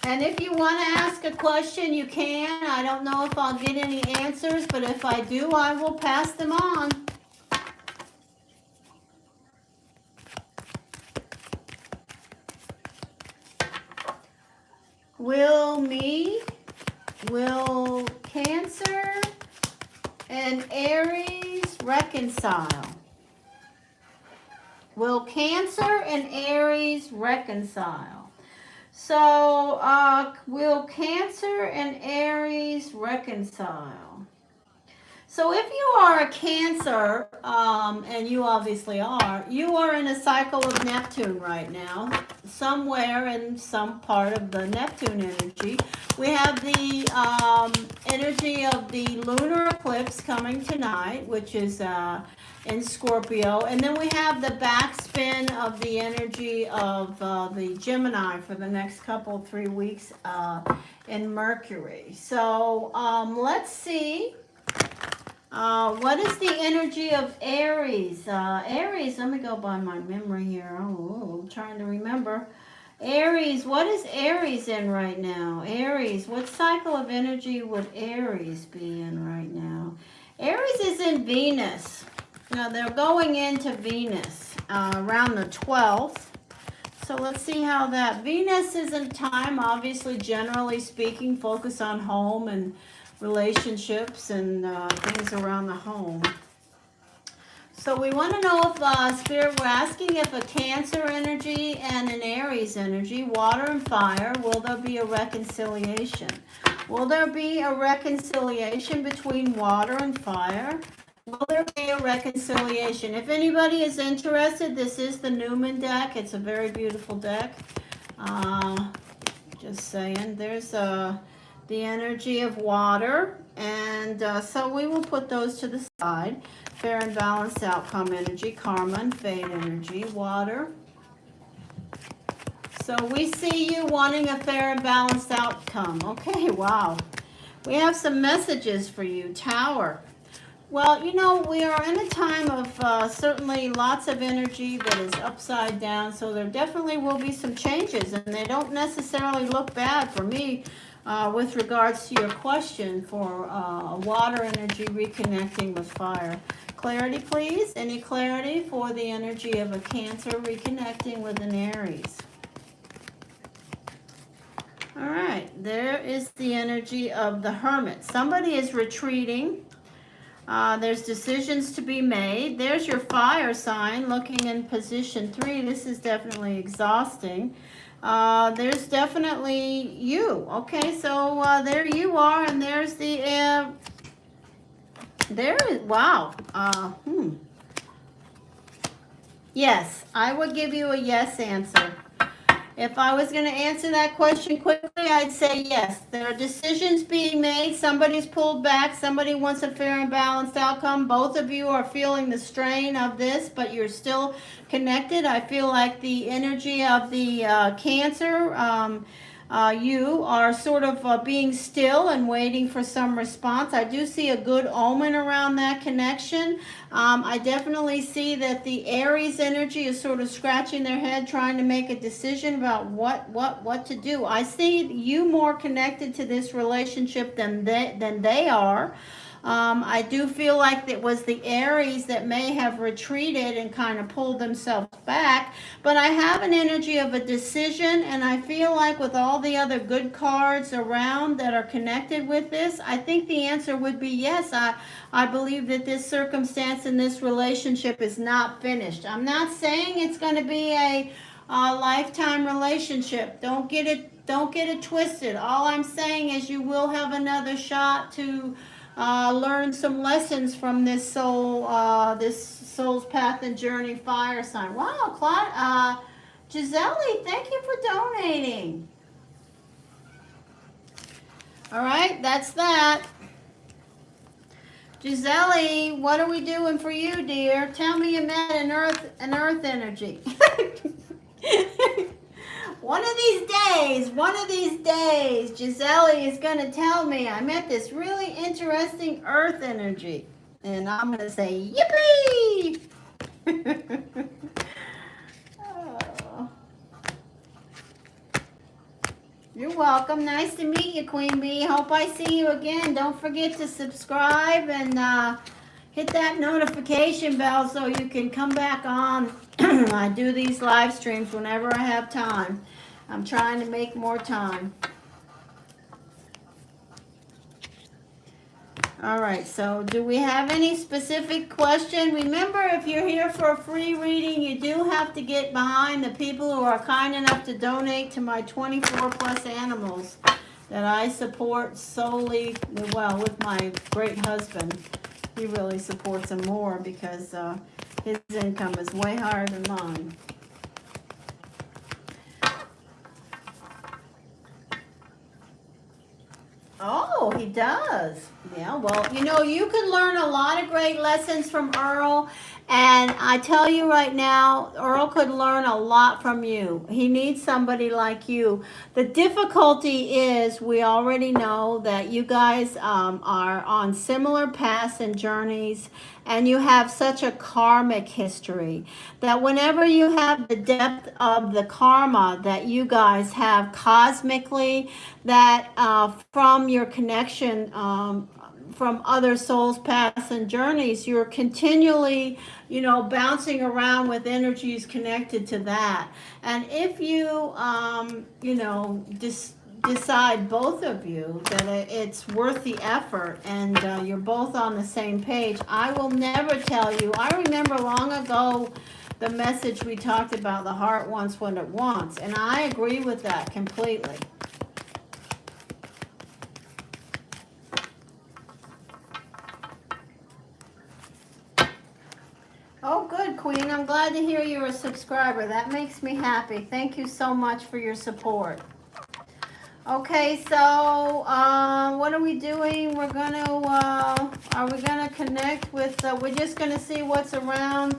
A: And if you want to ask a question, you can. I don't know if I'll get any answers, but if I do, I will pass them on. Will Cancer and Aries reconcile? Will Cancer and Aries reconcile? So, will Cancer and Aries reconcile? So if you are a Cancer, and you obviously are, you are in a cycle of Neptune right now, somewhere in some part of the Neptune energy. We have the energy of the lunar eclipse coming tonight, which is in Scorpio. And then we have the backspin of the energy of the Gemini for the next 3 weeks in Mercury. So let's see. What is the energy of Aries? Aries, let me go by my memory here. Oh, I'm trying to remember. Aries, what is Aries in right now? Aries, what cycle of energy would Aries be in right now? Aries is in Venus. Now, they're going into Venus around the 12th. So let's see how that... Venus is in time, obviously, generally speaking, focus on home and relationships and things around the home. So we want to know if Spirit, we're asking if a Cancer energy and an Aries energy, water and fire, will there be a reconciliation? Will there be a reconciliation between water and fire? Will there be a reconciliation? If anybody is interested, this is the Newman deck. It's a very beautiful deck. Just saying. There's the energy of water. And so we will put those to the side. Fair and balanced outcome energy, karma and fate energy, water. So we see you wanting a fair and balanced outcome. Okay, wow. We have some messages for you. Tower. Well, you know, we are in a time of certainly lots of energy that is upside down, so there definitely will be some changes, and they don't necessarily look bad for me. with regards to your question for water energy reconnecting with fire. Clarity, please. Any clarity for the energy of a Cancer reconnecting with an Aries? All right, there is the energy of the Hermit. Somebody is retreating. There's decisions to be made. There's your fire sign looking in position 3. This is definitely exhausting. There's definitely you. Okay, so there you are, and there's the there is, wow. Yes, I would give you a yes answer. If I was going to answer that question quickly, I'd say yes. There are decisions being made. Somebody's pulled back. Somebody wants a fair and balanced outcome. Both of you are feeling the strain of this, but you're still connected. I feel like the energy of the Cancer, you are sort of being still and waiting for some response. I do see a good omen around that connection. I definitely see that the Aries energy is sort of scratching their head, trying to make a decision about what to do. I see you more connected to this relationship than they are. I do feel like it was the Aries that may have retreated and kind of pulled themselves back, but I have an energy of a decision, and I feel like with all the other good cards around that are connected with this, I think the answer would be yes. I believe that this circumstance in this relationship is not finished. I'm not saying it's going to be a lifetime relationship. Don't get it twisted. All I'm saying is you will have another shot to learn some lessons from this soul's path and journey fire sign. Wow, Claude, Giselle, thank you for donating. All right, that's that. Giselle, what are we doing for you, dear? Tell me you met an earth energy. One of these days, Giselle is going to tell me I met this really interesting earth energy. And I'm going to say, yippee! Oh. You're welcome. Nice to meet you, Queen Bee. Hope I see you again. Don't forget to subscribe and hit that notification bell so you can come back on. I do these live streams whenever I have time. I'm trying to make more time. All right, so do we have any specific question? Remember, if you're here for a free reading, you do have to get behind the people who are kind enough to donate to my 24 plus animals that I support solely, well, with my great husband. He really supports them more because his income is way higher than mine. Oh, he does. Yeah, well, you could learn a lot of great lessons from Earl. And I tell you right now, Earl could learn a lot from you. He needs somebody like you. The difficulty is we already know that you guys are on similar paths and journeys, and you have such a karmic history that whenever you have the depth of the karma that you guys have cosmically, that from your connection from other souls, paths, and journeys, you're continually, bouncing around with energies connected to that. And if you, decide, both of you, that it's worth the effort and you're both on the same page, I will never tell you. I remember long ago the message we talked about, the heart wants what it wants, and I agree with that completely. Oh, good, Queen. I'm glad to hear you're a subscriber. That makes me happy. Thank you so much for your support. Okay, so what are we doing? We're gonna, are we gonna connect with, we're just gonna see what's around.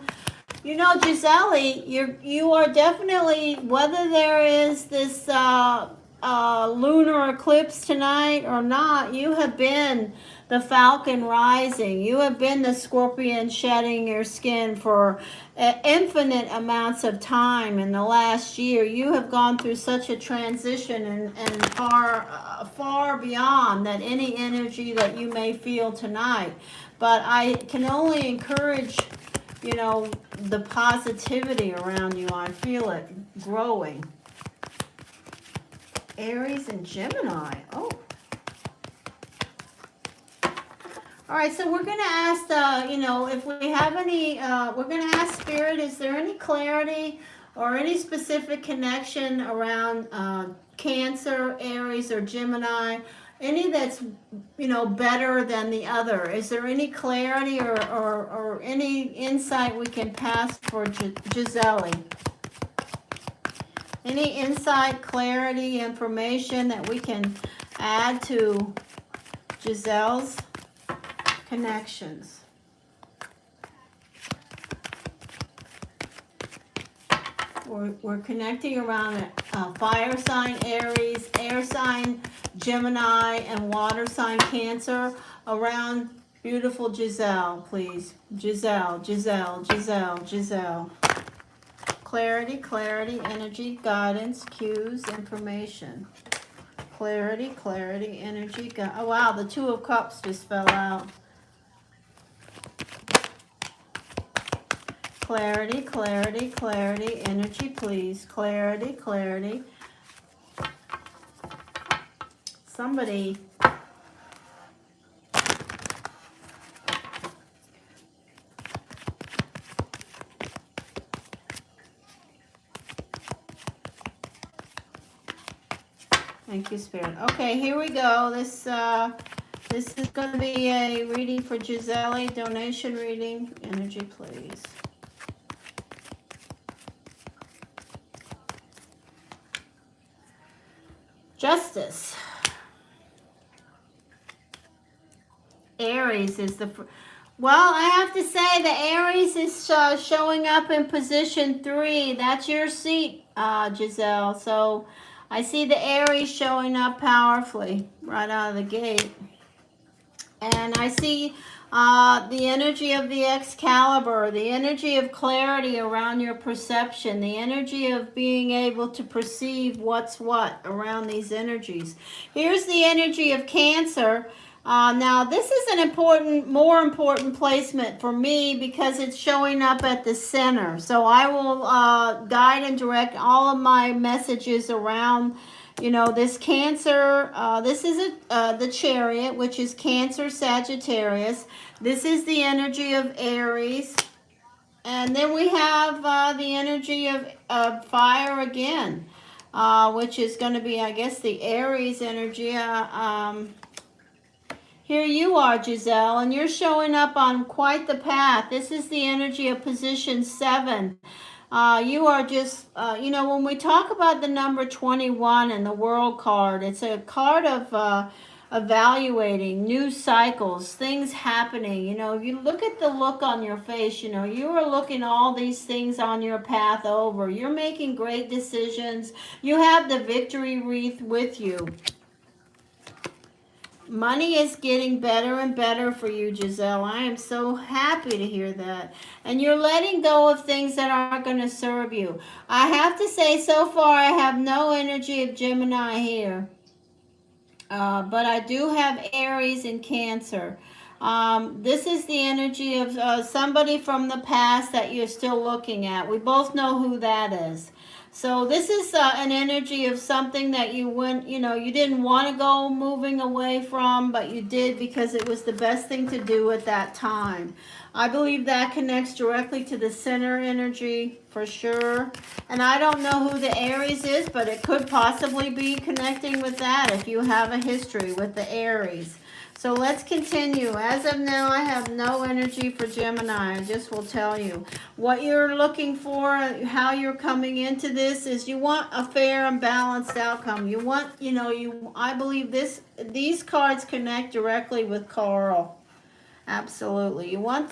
A: Giselle, you are definitely, whether there is this lunar eclipse tonight or not, you have been the Falcon rising. You have been the Scorpion shedding your skin for infinite amounts of time in the last year. You have gone through such a transition and far beyond that any energy that you may feel tonight. But I can only encourage, you know, the positivity around you. I feel it growing. Aries and Gemini. Oh. All right, so we're going to ask, you know, if we have any, we're going to ask Spirit, is there any clarity or any specific connection around Cancer, Aries, or Gemini? Any that's, you know, better than the other? Is there any clarity or any insight we can pass for Gisele? Any insight, clarity, information that we can add to Gisele's connections? We're connecting around fire sign Aries, air sign Gemini, and water sign Cancer around beautiful Gisele, please. Gisele, Gisele, Gisele, Gisele. Clarity, clarity, energy, guidance, cues, information. Clarity, clarity, energy, oh wow, the Two of Cups just fell out. Clarity, clarity, clarity, energy, please. Clarity, clarity. Somebody. Thank you, Spirit. Okay, here we go. This is going to be a reading for Gisele. Donation reading. Energy, please. Justice. Aries is the... Well, I have to say the Aries is showing up in position 3. That's your seat, Gisele. So I see the Aries showing up powerfully right out of the gate. And I see the energy of the Excalibur, the energy of clarity around your perception, the energy of being able to perceive what's what around these energies. Here's the energy of Cancer. Now, this is an more important placement for me because it's showing up at the center. So I will guide and direct all of my messages around, you know, this Cancer. This is the Chariot, which is Cancer, Sagittarius. This is the energy of Aries. And then we have the energy of fire again, which is going to be, I guess, the Aries energy. Here you are, Gisele, and you're showing up on quite the path. This is the energy of position 7. You are just, you know, when we talk about the number 21 and the World card, it's a card of evaluating new cycles, things happening. You know, you look at the look on your face, you know, you are looking all these things on your path over. You're making great decisions. You have the victory wreath with you. Money is getting better and better for you, Gisele. I am so happy to hear that. And you're letting go of things that aren't going to serve you. I have to say, so far, I have no energy of Gemini here. But I do have Aries and Cancer. This is the energy of somebody from the past that you're still looking at. We both know who that is. So this is an energy of something that you went, you know, you didn't want to go moving away from, but you did because it was the best thing to do at that time. I believe that connects directly to the center energy for sure. And I don't know who the Aries is, but it could possibly be connecting with that if you have a history with the Aries. So let's continue. As of now, I have no energy for Gemini. I just will tell you. What you're looking for, how you're coming into this is you want a fair and balanced outcome. You want, you know, I believe these cards connect directly with Carl. Absolutely. You want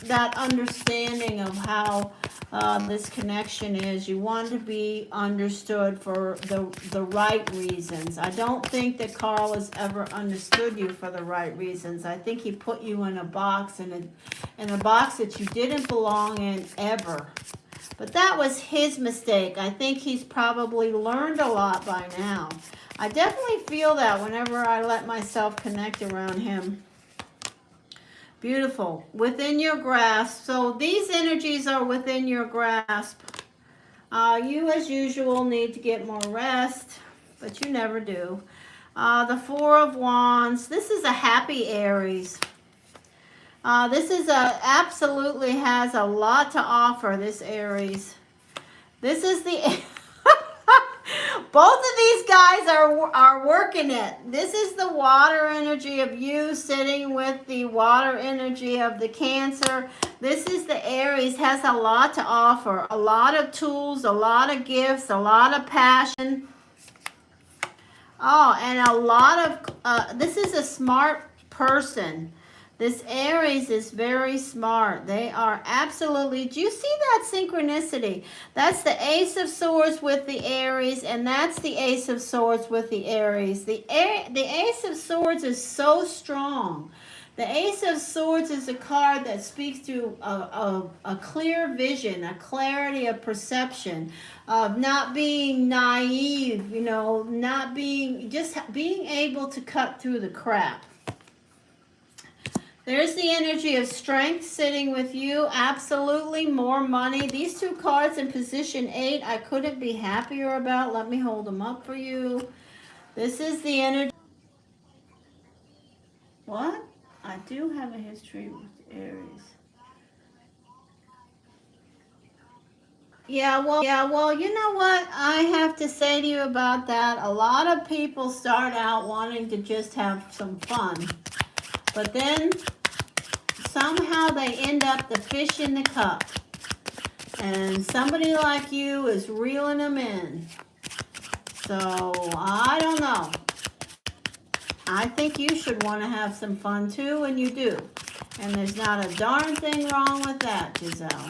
A: that understanding of how this connection is. You want to be understood for the right reasons. I don't think that Carl has ever understood you for the right reasons. I think he put you in a box, in a box that you didn't belong in ever. But that was his mistake. I think he's probably learned a lot by now. I definitely feel that whenever I let myself connect around him. Beautiful. Within your grasp. So these energies are within your grasp. You, as usual, need to get more rest, but you never do. The Four of Wands. This is a happy Aries. This is absolutely has a lot to offer, this Aries. This is the... Both of these guys are working it. This is the water energy of you sitting with the water energy of the Cancer. This is the Aries, has a lot to offer. A lot of tools, a lot of gifts, a lot of passion. Oh, and a lot of... this is a smart person. This Aries is very smart. They are absolutely... Do you see that synchronicity? That's the Ace of Swords with the Aries, and that's the Ace of Swords with the Aries. The Ace of Swords is so strong. The Ace of Swords is a card that speaks to a clear vision, a clarity of perception, of not being naive, you know, not being... just being able to cut through the crap. There's the energy of strength sitting with you. Absolutely. More money. These two cards in position 8, I couldn't be happier about. Let me hold them up for you. This is the energy. What? I do have a history with Aries. Yeah, well, you know what I have to say to you about that? A lot of people start out wanting to just have some fun. But then... somehow they end up the fish in the cup. And somebody like you is reeling them in. So, I don't know. I think you should want to have some fun too, and you do. And there's not a darn thing wrong with that, Giselle.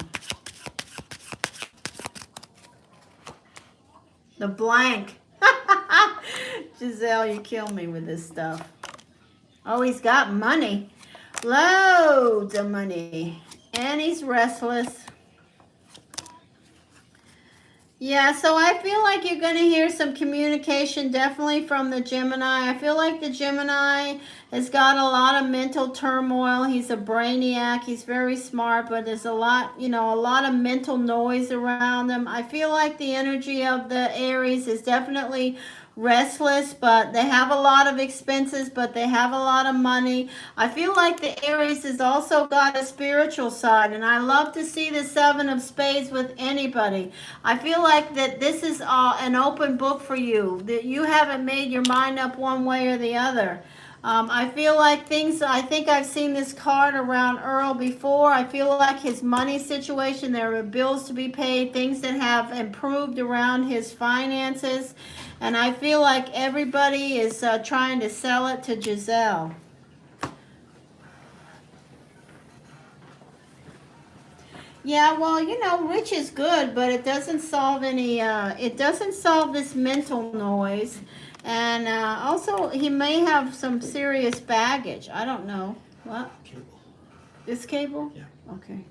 A: The blank. Giselle, you kill me with this stuff. Oh, he's got money. Loads of money. And he's restless. Yeah, so I feel like you're going to hear some communication definitely from the Gemini. I feel like the Gemini has got a lot of mental turmoil. He's a brainiac. He's very smart, but there's a lot, you know, a lot of mental noise around him. I feel like the energy of the Aries is definitely restless, but they have a lot of expenses, but they have a lot of money. I feel like the Aries has also got a spiritual side, and I love to see the Seven of Spades with anybody. I feel like that this is an open book for you, that you haven't made your mind up one way or the other. I feel like I think I've seen this card around Earl before. I feel like his money situation, there are bills to be paid, things that have improved around his finances. And I feel like everybody is trying to sell it to Giselle. Yeah, well, you know, rich is good, but it doesn't solve any, it doesn't solve this mental noise. And also, he may have some serious baggage. I don't know. What?
B: Cable.
A: This cable?
B: Yeah.
A: Okay.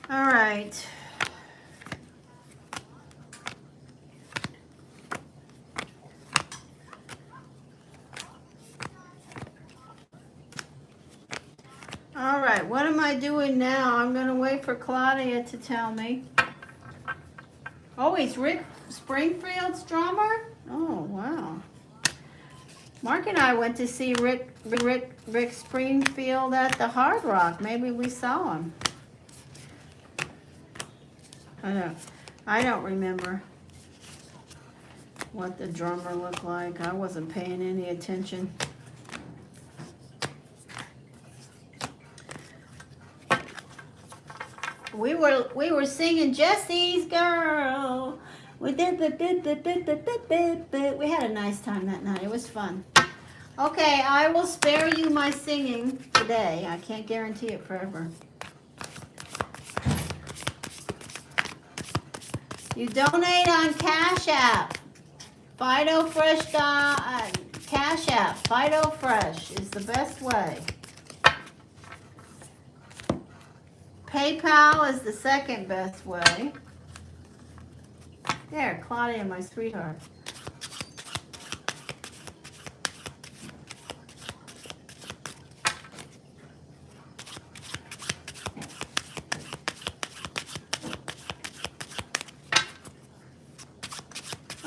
A: All right. All right, what am I doing now? I'm going to wait for Claudia to tell me. Oh, he's Rick Springfield's drummer? Oh, wow. Mark and I went to see Rick Springfield at the Hard Rock. Maybe we saw him. I don't remember what the drummer looked like. I wasn't paying any attention. We were singing Jesse's Girl. We had a nice time that night. It was fun. Okay, I will spare you my singing today. I can't guarantee it forever. You donate on Cash App. Fido Fresh Cash App. Fido Fresh is the best way. PayPal is the second best way. There, Claudia, my sweetheart.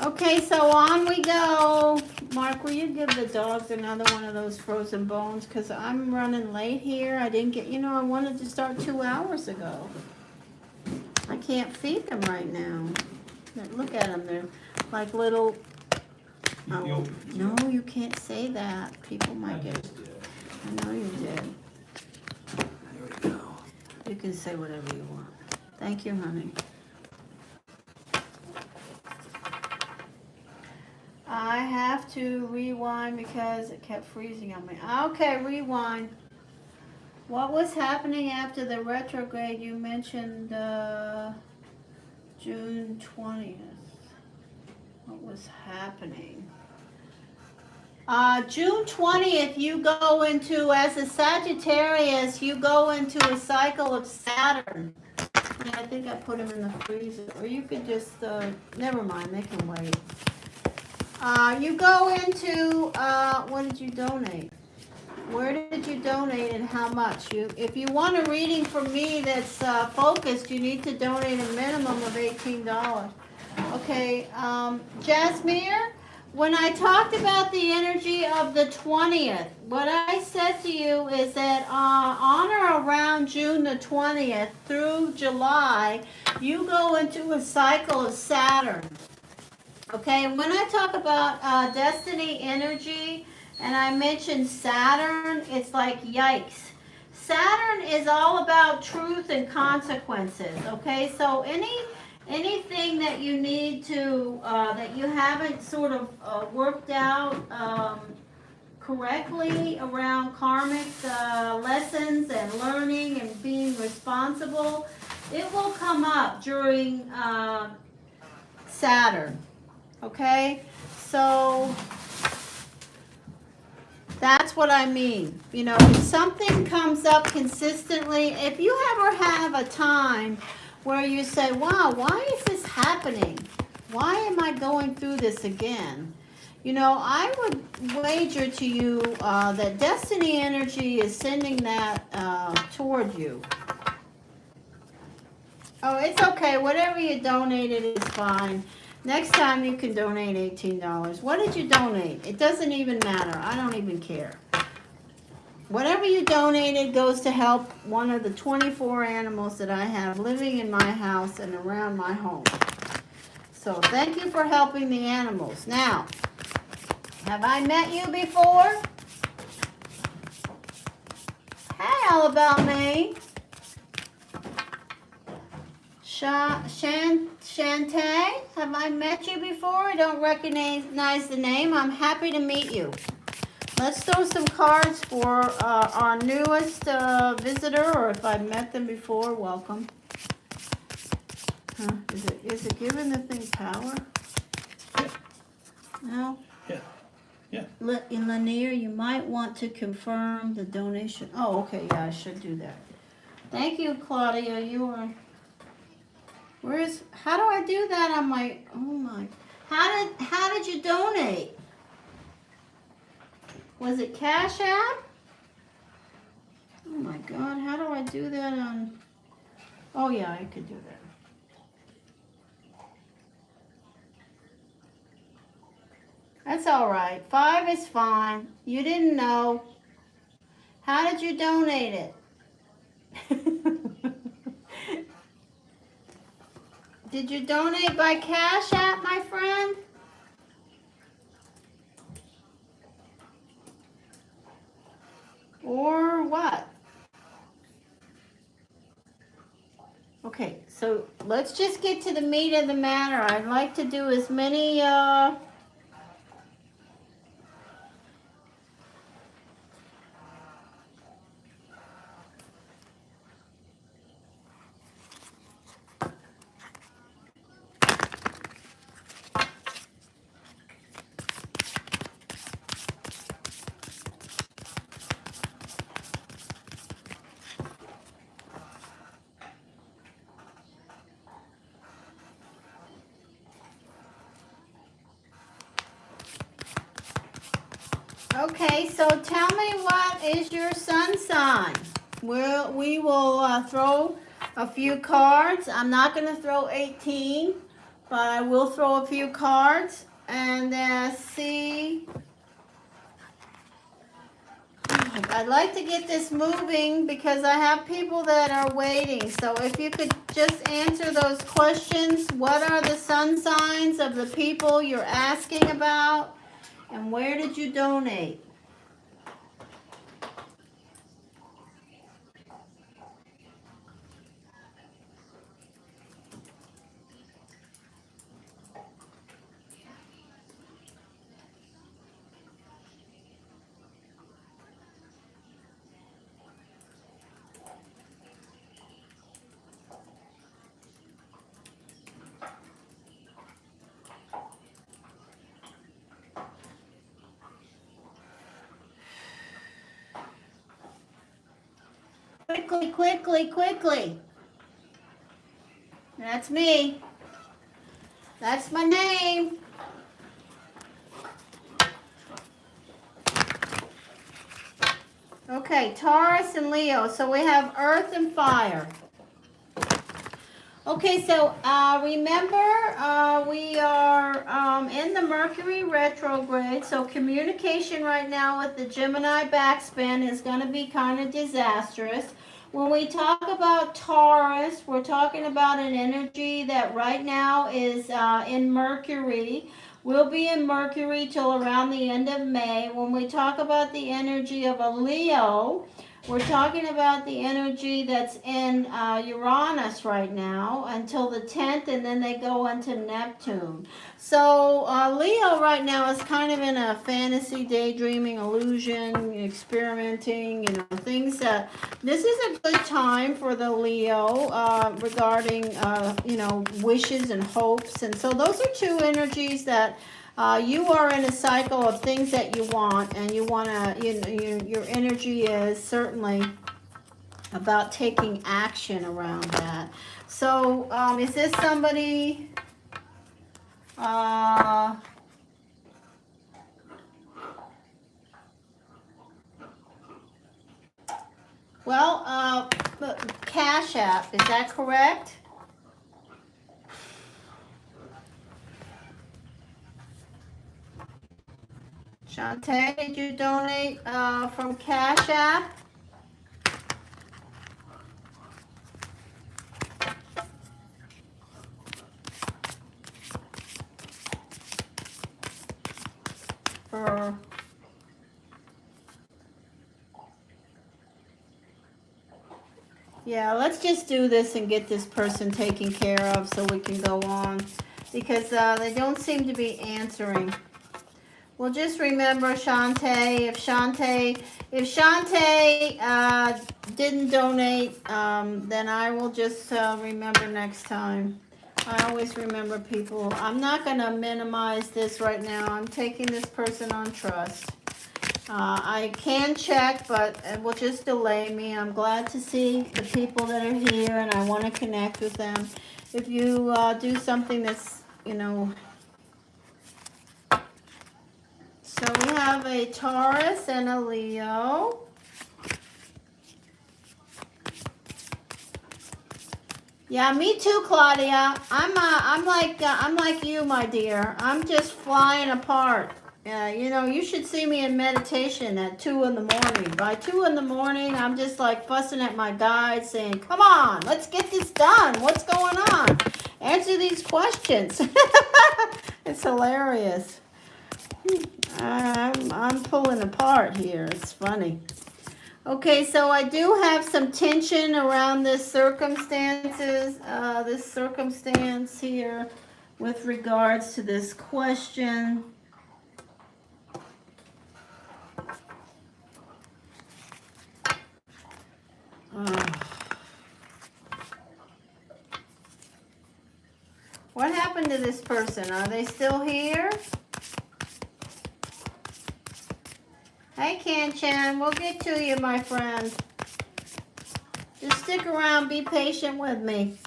A: Okay, so on we go. Mark, will you give the dogs another one of those frozen bones? Because I'm running late here. I didn't get, I wanted to start 2 hours ago. I can't feed them right now. Look at them. They're like little... Oh, no, you can't say that. People might get it. I know you did.
B: There we go.
A: You can say whatever you want. Thank you, honey. I have to rewind because it kept freezing on me. Okay, rewind. What was happening after the retrograde? You mentioned June 20th. What was happening? June 20th, you go into, as a Sagittarius, you go into a cycle of Saturn. Yeah, I think I put them in the freezer. Or you could just, never mind, they can wait. You go into, what did you donate? Where did you donate and how much? If you want a reading from me that's focused, you need to donate a minimum of $18. Okay, Jasmine, when I talked about the energy of the 20th, what I said to you is that on or around June the 20th through July, you go into a cycle of Saturn. Okay, when I talk about destiny energy, and I mentioned Saturn, it's like yikes. Saturn is all about truth and consequences, okay? So anything that you need to, that you haven't sort of worked out correctly around karmic lessons and learning and being responsible, it will come up during Saturn. Okay, so that's what I mean. If something comes up consistently, if you ever have a time where you say, wow, why is this happening? Why am I going through this again? I would wager to you that destiny energy is sending that toward you. Oh, it's okay. Whatever you donated is fine. Next time you can donate $18. What did you donate? It doesn't even matter. I don't even care. Whatever you donated goes to help one of the 24 animals that I have living in my house and around my home. So thank you for helping the animals. Now, have I met you before? Hey, all about me. Shantae, have I met you before? I don't recognize the name. I'm happy to meet you. Let's throw some cards for our newest visitor, or if I've met them before, welcome. Huh? Is it giving the thing power? No?
B: Yeah.
A: Lanier, you might want to confirm the donation. Oh, okay, yeah, I should do that. Thank you, Claudia. You are... how do I do that on my, oh my, how did you donate? Was it Cash App? Oh my God, how do I do that on, oh yeah, I could do that. That's all right, 5 is fine. You didn't know. How did you donate it? Did you donate by Cash App, my friend? Or what? Okay, so let's just get to the meat of the matter. I'd like to do as many Okay, so tell me, what is your sun sign? We will throw a few cards. I'm not going to throw 18, but I will throw a few cards and see. I'd like to get this moving because I have people that are waiting. So if you could just answer those questions. What are the sun signs of the people you're asking about? And where did you donate? Quickly, quickly, quickly. That's me. That's my name. Okay, Taurus and Leo. So we have earth and fire. Okay, so remember we are in the Mercury retrograde, so communication right now with the Gemini backspin is going to be kind of disastrous. When we talk about Taurus, we're talking about an energy that right now is in Mercury. We'll be in Mercury till around the end of May. When we talk about the energy of a Leo, we're talking about the energy that's in Uranus right now until the 10th, and then they go into Neptune. So Leo right now is kind of in a fantasy, daydreaming, illusion, experimenting, things that this is a good time for the Leo regarding, wishes and hopes. And so those are two energies that you are in a cycle of things that you want, and you want to, your energy is certainly about taking action around that. So is this somebody, Cash App, is that correct? Shantae, did you donate from Cash App? For yeah, let's just do this and get this person taken care of so we can go on, because they don't seem to be answering. Well, just remember, Shantae, if Shantae didn't donate, then I will just remember next time. I always remember people. I'm not going to minimize this right now. I'm taking this person on trust. I can check, but it will just delay me. I'm glad to see the people that are here, and I want to connect with them. If you do something that's, So we have a Taurus and a Leo. Yeah, me too, Claudia. I'm like you, my dear. I'm just flying apart. You should see me in meditation at 2 in the morning. By 2 in the morning, I'm just like fussing at my guide, saying, "Come on, let's get this done. What's going on? Answer these questions." It's hilarious. I'm pulling apart here. It's funny. Okay, so I do have some tension around this circumstance here with regards to this question. What happened to this person? Are they still here? Hey, Kan-chan, we'll get to you, my friend. Just stick around, be patient with me.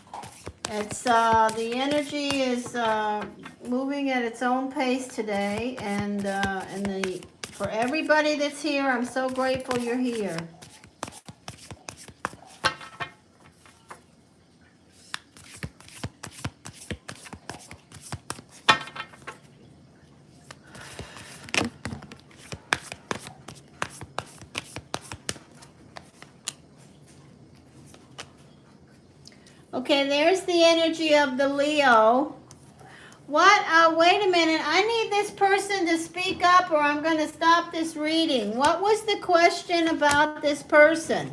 A: It's the energy is moving at its own pace today, and the For everybody that's here, I'm so grateful you're here. Okay, there's the energy of the Leo. What? Wait a minute. I need this person to speak up or I'm going to stop this reading. What was the question about this person?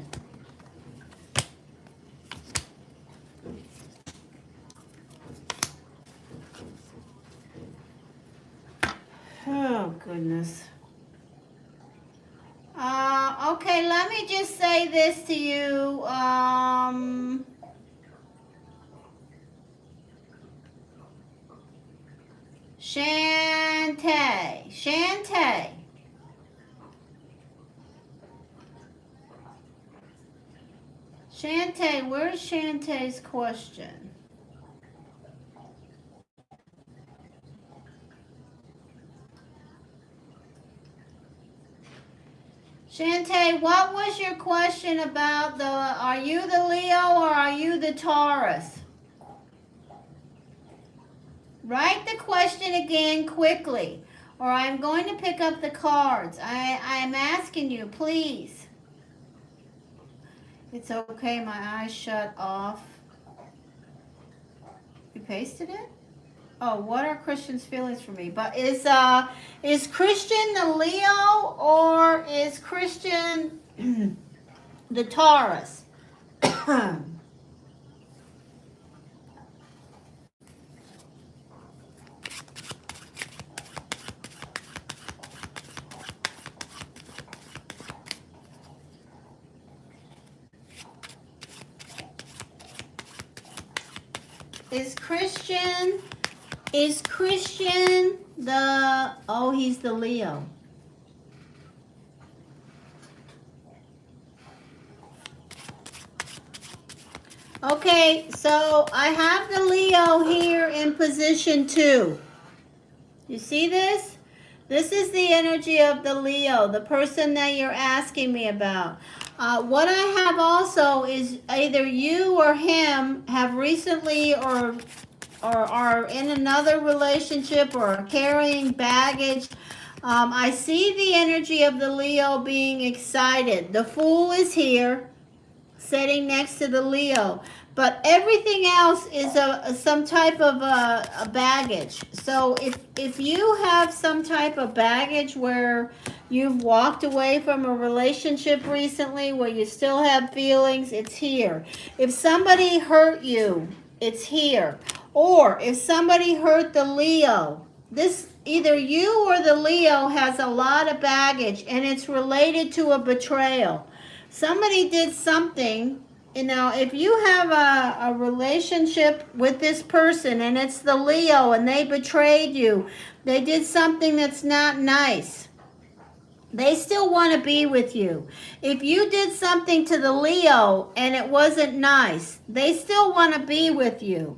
A: Oh, goodness. Okay, let me just say this to you. Shantae. Shantae, where's Shantae's question? Shantae, what was your question about are you the Leo or are you the Taurus? Write the question again quickly, or I'm going to pick up the cards. I'm asking you, please. It's okay, my eyes shut off. You pasted it? Oh, what are Christian's feelings for me? But is Christian the Leo or is Christian the Taurus? Is Christian the, oh, he's the Leo. Okay, so I have the Leo here in position 2. You see this? This is the energy of the Leo, the person that you're asking me about. What I have also is either you or him have recently or are in another relationship or are carrying baggage. I see the energy of the Leo being excited. The Fool is here, sitting next to the Leo. But everything else is some type of a baggage. So if you have some type of baggage where you've walked away from a relationship recently, where you still have feelings, it's here. If somebody hurt you, it's here. Or if somebody hurt the Leo, this either you or the Leo has a lot of baggage and it's related to a betrayal. Somebody did something. You know, if you have a relationship with this person and it's the Leo and they betrayed you, they did something that's not nice, they still want to be with you. If you did something to the Leo and it wasn't nice, they still want to be with you.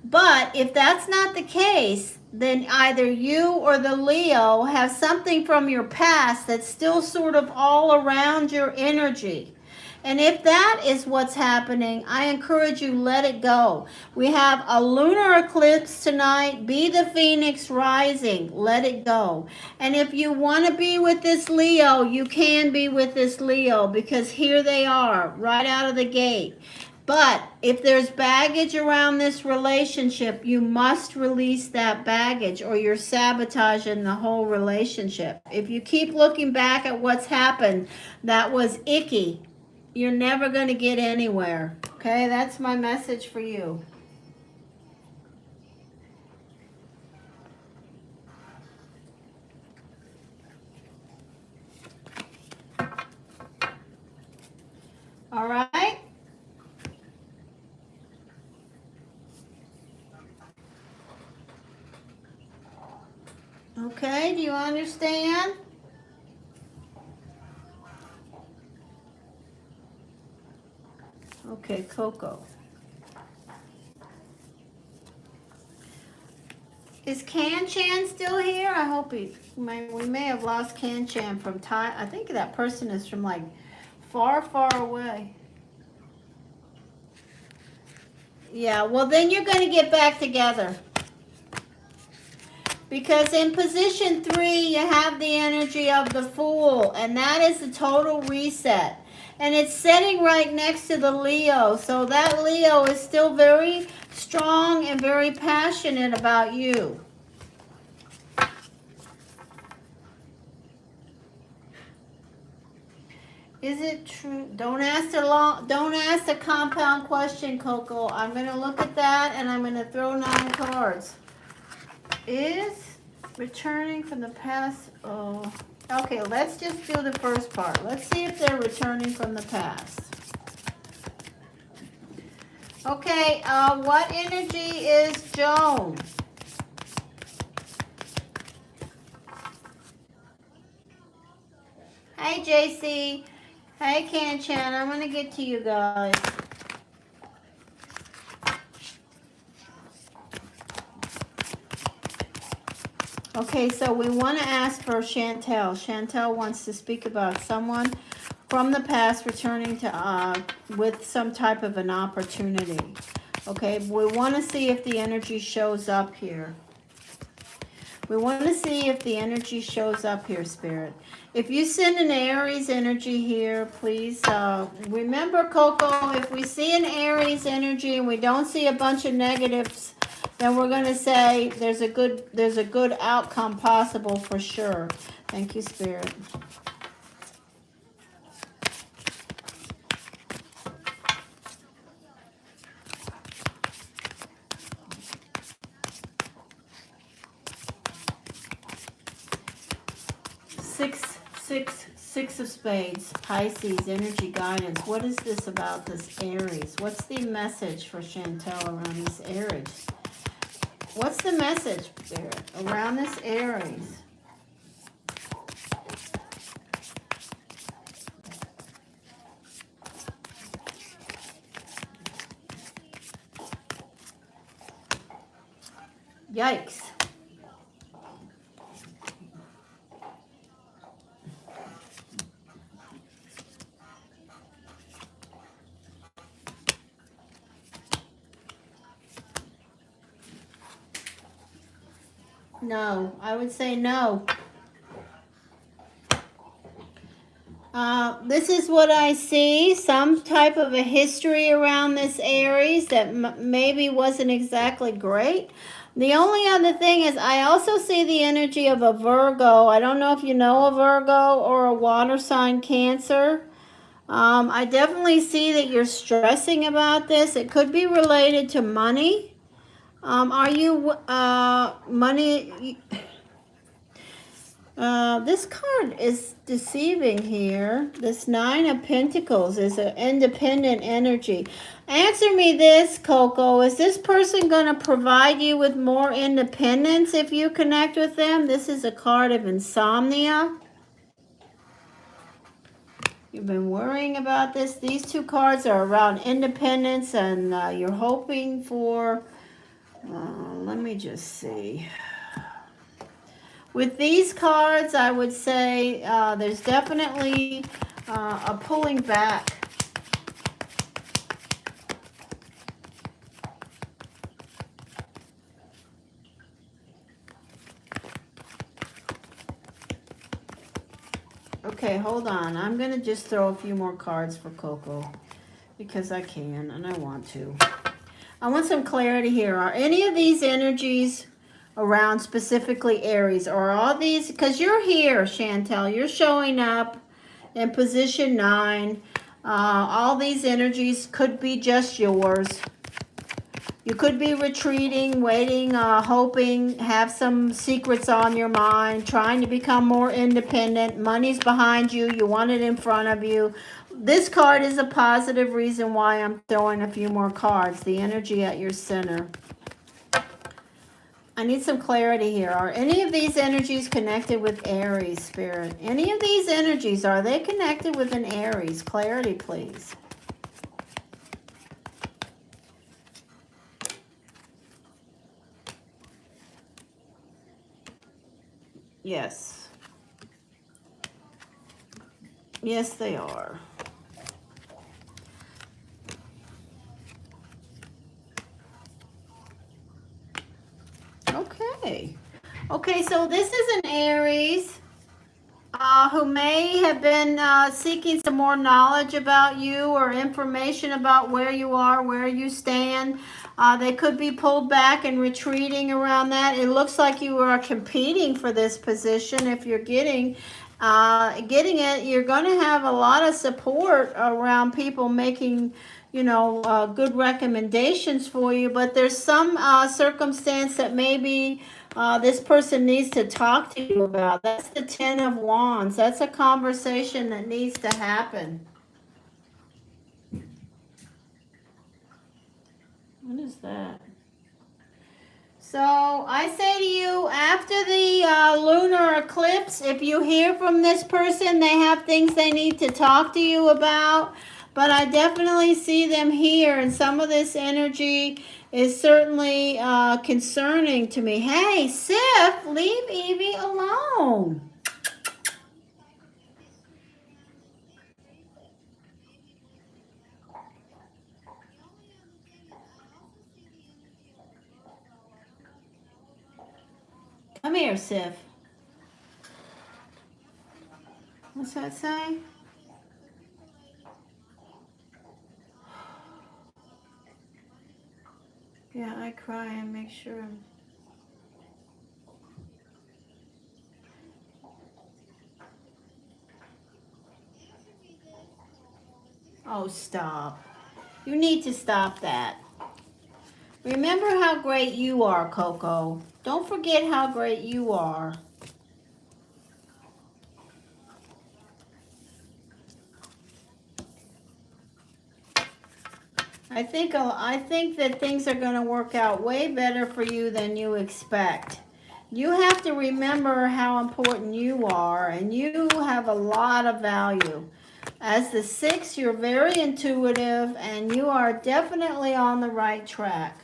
A: But if that's not the case, then either you or the Leo have something from your past that's still sort of all around your energy. And if that is what's happening, I encourage you, let it go. We have a lunar eclipse tonight. Be the phoenix rising. Let it go. And if you want to be with this Leo, you can be with this Leo because here they are, right out of the gate. But if there's baggage around this relationship, you must release that baggage or you're sabotaging the whole relationship. If you keep looking back at what's happened that was icky, you're never going to get anywhere. Okay, that's my message for you. All right? Okay, do you understand? Okay, Coco. Is Can Chan still here? I hope we may have lost Can Chan from Thai. I think that person is from like far, far away. Yeah, well then you're going to get back together. Because in position 3, you have the energy of the Fool, and that is the total reset. And it's sitting right next to the Leo, so that Leo is still very strong and very passionate about you. Is it true? Don't ask the compound question, Coco. I'm going to look at that, and I'm going to throw 9 cards. Is returning from the past? Oh, okay. Let's just do the first part. Let's see if they're returning from the past. Okay. What energy is Joan? Hey, JC. Hey, Can Chan. I'm gonna get to you guys. Okay, so we want to ask for Chantel. Chantel wants to speak about someone from the past returning to with some type of an opportunity. Okay, we want to see if the energy shows up here. We want to see if the energy shows up here, Spirit. If you send an Aries energy here, please remember, Coco, if we see an Aries energy and we don't see a bunch of negatives, then we're going to say there's a good outcome possible for sure. Thank you, Spirit. Six of Spades, Pisces, energy guidance. What is this about this Aries? What's the message for Chantel around this Aries? What's the message, Spirit, around this Aries? Yikes. No, I would say no. This is what I see. Some type of a history around this Aries that maybe wasn't exactly great. The only other thing is I also see the energy of a Virgo. I don't know if you know a Virgo or a water sign Cancer. I definitely see that you're stressing about this. It could be related to money. Are you money? This card is deceiving here. This 9 of Pentacles is an independent energy. Answer me this, Coco. Is this person going to provide you with more independence if you connect with them? This is a card of insomnia. You've been worrying about this. These 2 cards are around independence, and you're hoping for... let me just see. With these cards, I would say there's definitely a pulling back. Okay, hold on. I'm going to just throw a few more cards for Coco because I can and I want to. I want some clarity here. Are any of these energies around specifically Aries, or all these, because you're here, Chantel, you're showing up in position 9. All these energies could be just yours. You could be retreating, waiting, hoping, have some secrets on your mind, trying to become more independent. Money's behind you. You want it in front of you. This card is a positive reason why I'm throwing a few more cards. The energy at your center. I need some clarity here. Are any of these energies connected with Aries, Spirit? Any of these energies, are they connected with an Aries? Clarity, please. Yes. Yes, they are. Okay. Okay, so this is an Aries who may have been seeking some more knowledge about you or information about where you are, where you stand. They could be pulled back and retreating around that. It looks like you are competing for this position. If you're getting it, you're going to have a lot of support around people making, you know, good recommendations for you. But there's some circumstance that maybe this person needs to talk to you about. That's the Ten of Wands. That's a conversation that needs to happen. What is that? So I say to you, after the lunar eclipse, if you hear from this person, they have things they need to talk to you about. But I definitely see them here, and some of this energy is certainly concerning to me. Hey, Sif, leave Evie alone. Come here, Sif. What's that say? Yeah, I cry and make sure. Oh, stop. You need to stop that. Remember how great you are, Coco. Don't forget how great you are. I think that things are going to work out way better for you than you expect. You have to remember how important you are, and you have a lot of value. As the 6, you're very intuitive, and you are definitely on the right track.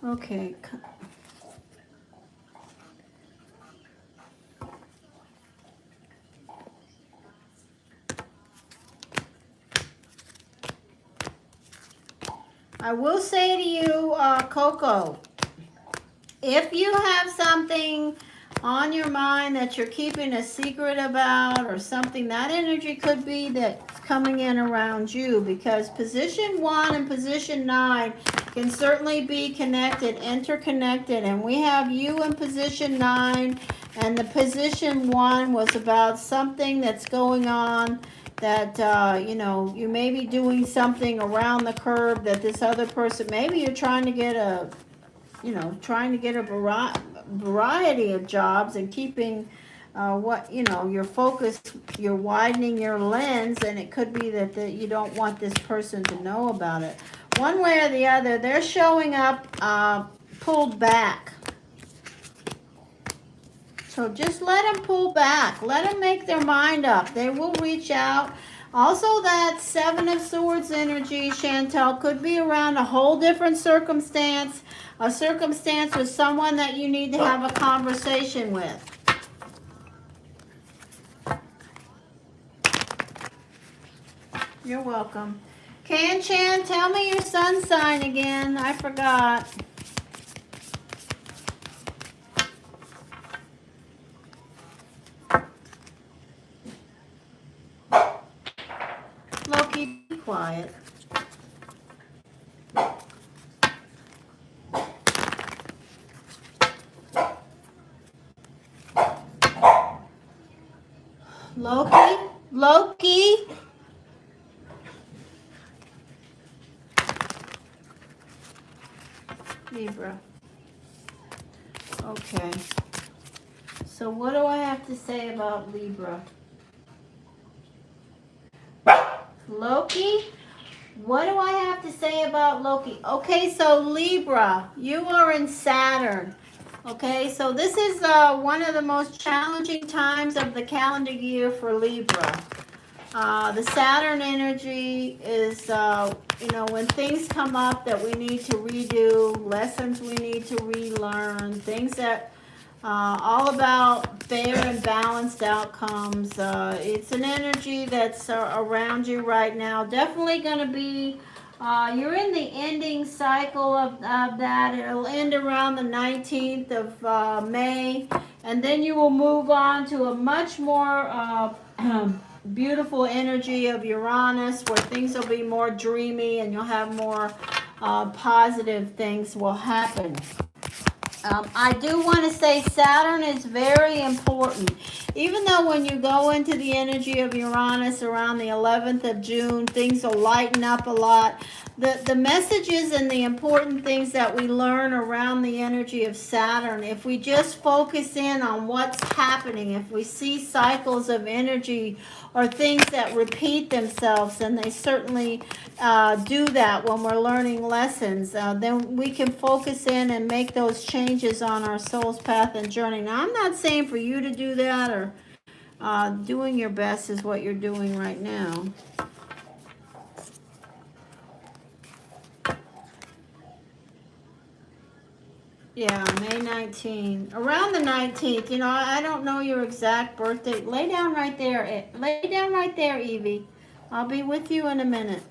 A: Okay. I will say to you, Coco, if you have something on your mind that you're keeping a secret about or something, that energy could be that's coming in around you, because position 1 and position 9 can certainly be connected, interconnected, and we have you in position 9, and the position 1 was about something that's going on that you know, you may be doing something around the curve that this other person, maybe you're trying to get a, you know, trying to get a variety of jobs and keeping what, you know, your focus, you're widening your lens, and it could be that you don't want this person to know about it. One way or the other, they're showing up pulled back. So just let them pull back. Let them make their mind up. They will reach out. Also, that 7 of Swords energy, Chantel, could be around a whole different circumstance. A circumstance with someone that you need to have a conversation with. You're welcome. Can Chan, tell me your sun sign again. I forgot. Loki, be quiet. Loki. Libra. Okay. So what do I have to say about Libra? Loki? What do I have to say about Loki? Okay, so Libra, you are in Saturn. Okay, so this is one of the most challenging times of the calendar year for Libra. The Saturn energy is, when things come up that we need to redo, lessons we need to relearn, things that all about fair and balanced outcomes. It's an energy that's around you right now. Definitely going to be, you're in the ending cycle of that. It'll end around the 19th of May, and then you will move on to a much more beautiful energy of Uranus, where things will be more dreamy and you'll have more positive things will happen. I do want to say Saturn is very important. Even though when you go into the energy of Uranus around the 11th of June, things will lighten up a lot. The messages and the important things that we learn around the energy of Saturn, if we just focus in on what's happening, if we see cycles of energy or things that repeat themselves, and they certainly do that when we're learning lessons, then we can focus in and make those changes on our soul's path and journey. Now, I'm not saying for you to do that, or doing your best is what you're doing right now. Yeah, May 19th. Around the 19th, I don't know your exact birthday. Lay down right there. Lay down right there, Evie. I'll be with you in a minute.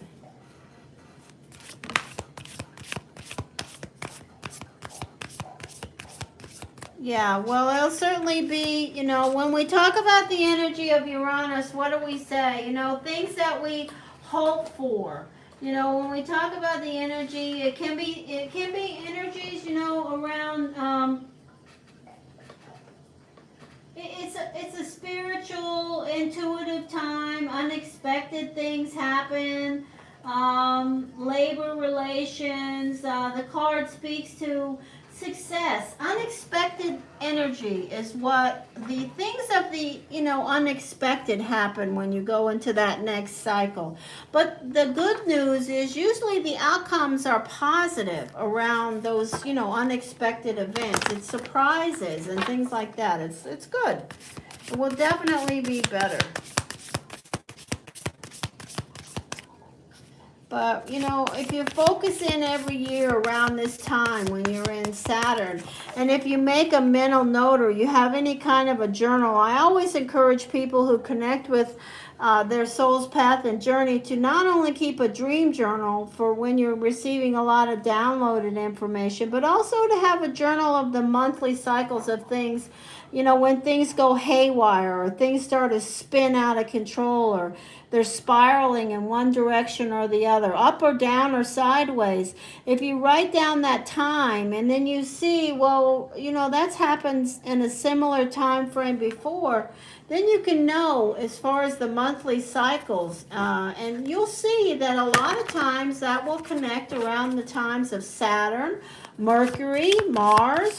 A: Yeah, well, it'll certainly be, when we talk about the energy of Uranus, what do we say? Things that we hope for. When we talk about the energy, it can be energies, around, it's a spiritual, intuitive time. Unexpected things happen. Labor relations. The card speaks to success. Unexpected energy is what the things of the unexpected happen when you go into that next cycle. But the good news is usually the outcomes are positive around those unexpected events. It's surprises and things like that. It's good. It will definitely be better. But, if you focus in every year around this time when you're in Saturn, and if you make a mental note or you have any kind of a journal, I always encourage people who connect with their soul's path and journey to not only keep a dream journal for when you're receiving a lot of downloaded information, but also to have a journal of the monthly cycles of things, when things go haywire or things start to spin out of control, or they're spiraling in one direction or the other, up or down or sideways. If you write down that time and then you see, well, that's happened in a similar time frame before, then you can know as far as the monthly cycles. And you'll see that a lot of times that will connect around the times of Saturn, Mercury, Mars,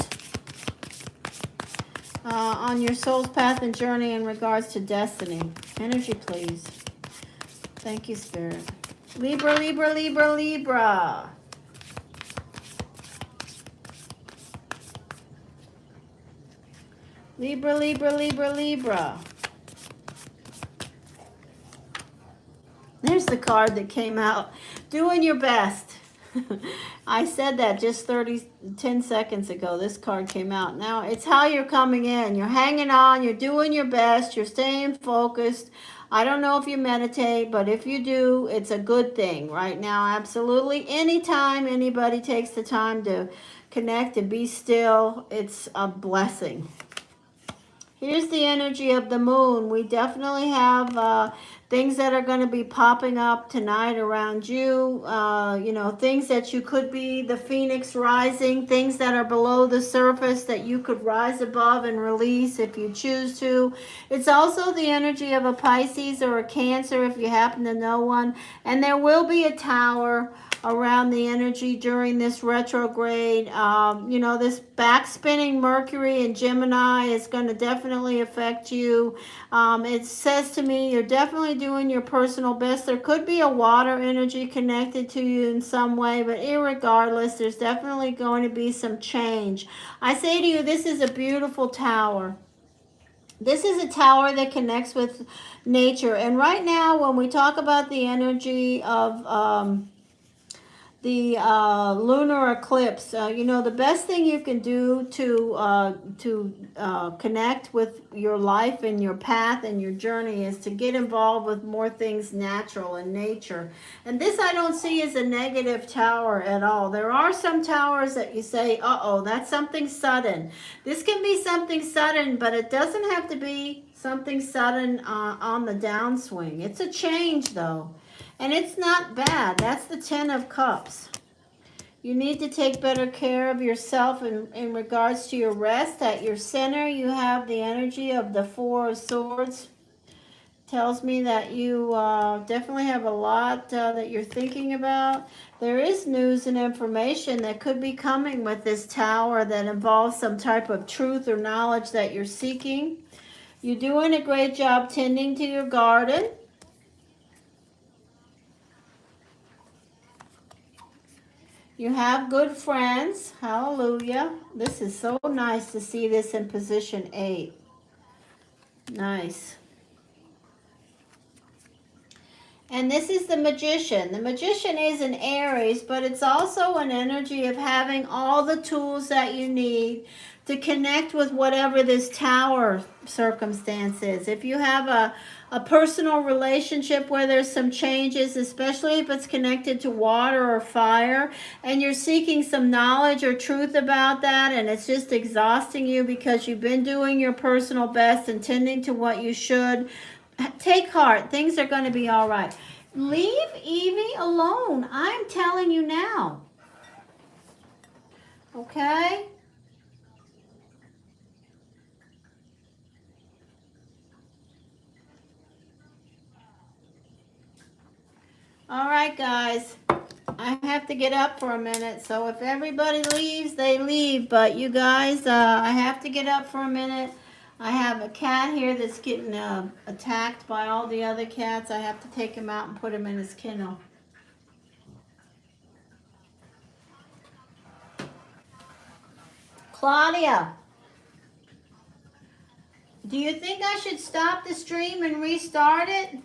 A: on your soul's path and journey in regards to destiny. Energy, please. Thank you, Spirit. Libra, Libra, Libra, Libra. Libra, Libra, Libra, Libra. There's the card that came out. Doing your best. I said that just 10 seconds ago. This card came out. Now, it's how you're coming in. You're hanging on. You're doing your best. You're staying focused. I don't know if you meditate, but if you do, it's a good thing right now. Absolutely. Anytime anybody takes the time to connect and be still, it's a blessing. Here's the energy of the moon. We definitely have things that are going to be popping up tonight around you. Things that you could be the phoenix rising, things that are below the surface that you could rise above and release if you choose to. It's also the energy of a Pisces or a Cancer if you happen to know one. And there will be a tower around the energy during this retrograde. You know, this back-spinning Mercury in Gemini is going to definitely affect you. It says to me you're definitely doing your personal best. There could be a water energy connected to you in some way, but irregardless, there's definitely going to be some change. I say to you, this is a beautiful tower. This is a tower that connects with nature. And right now, when we talk about the energy of the lunar eclipse, you know, the best thing you can do to connect with your life and your path and your journey is to get involved with more things natural and nature. And this I don't see as a negative tower at all. There are some towers that you say, uh-oh, that's something sudden. This can be something sudden, but it doesn't have to be something sudden on the downswing. It's a change, though. And it's not bad. That's the Ten of Cups. You need to take better care of yourself in regards to your rest. At your center, you have the energy of the Four of Swords. Tells me that you definitely have a lot that you're thinking about. There is news and information that could be coming with this tower that involves some type of truth or knowledge that you're seeking. You're doing a great job tending to your garden. You have good friends. Hallelujah. This is so nice to see this in position 8. Nice. And this is the Magician. The Magician is an Aries, but it's also an energy of having all the tools that you need to connect with whatever this tower circumstance is. If you have a personal relationship where there's some changes, especially if it's connected to water or fire, and you're seeking some knowledge or truth about that, and it's just exhausting you because you've been doing your personal best and tending to what you should, take heart. Things are going to be all right. Leave Evie alone. I'm telling you now. Okay? All right, guys. I have to get up for a minute. So if everybody leaves, they leave. But you guys, I have to get up for a minute. I have a cat here that's getting attacked by all the other cats. I have to take him out and put him in his kennel. Claudia, do you think I should stop the stream and restart it?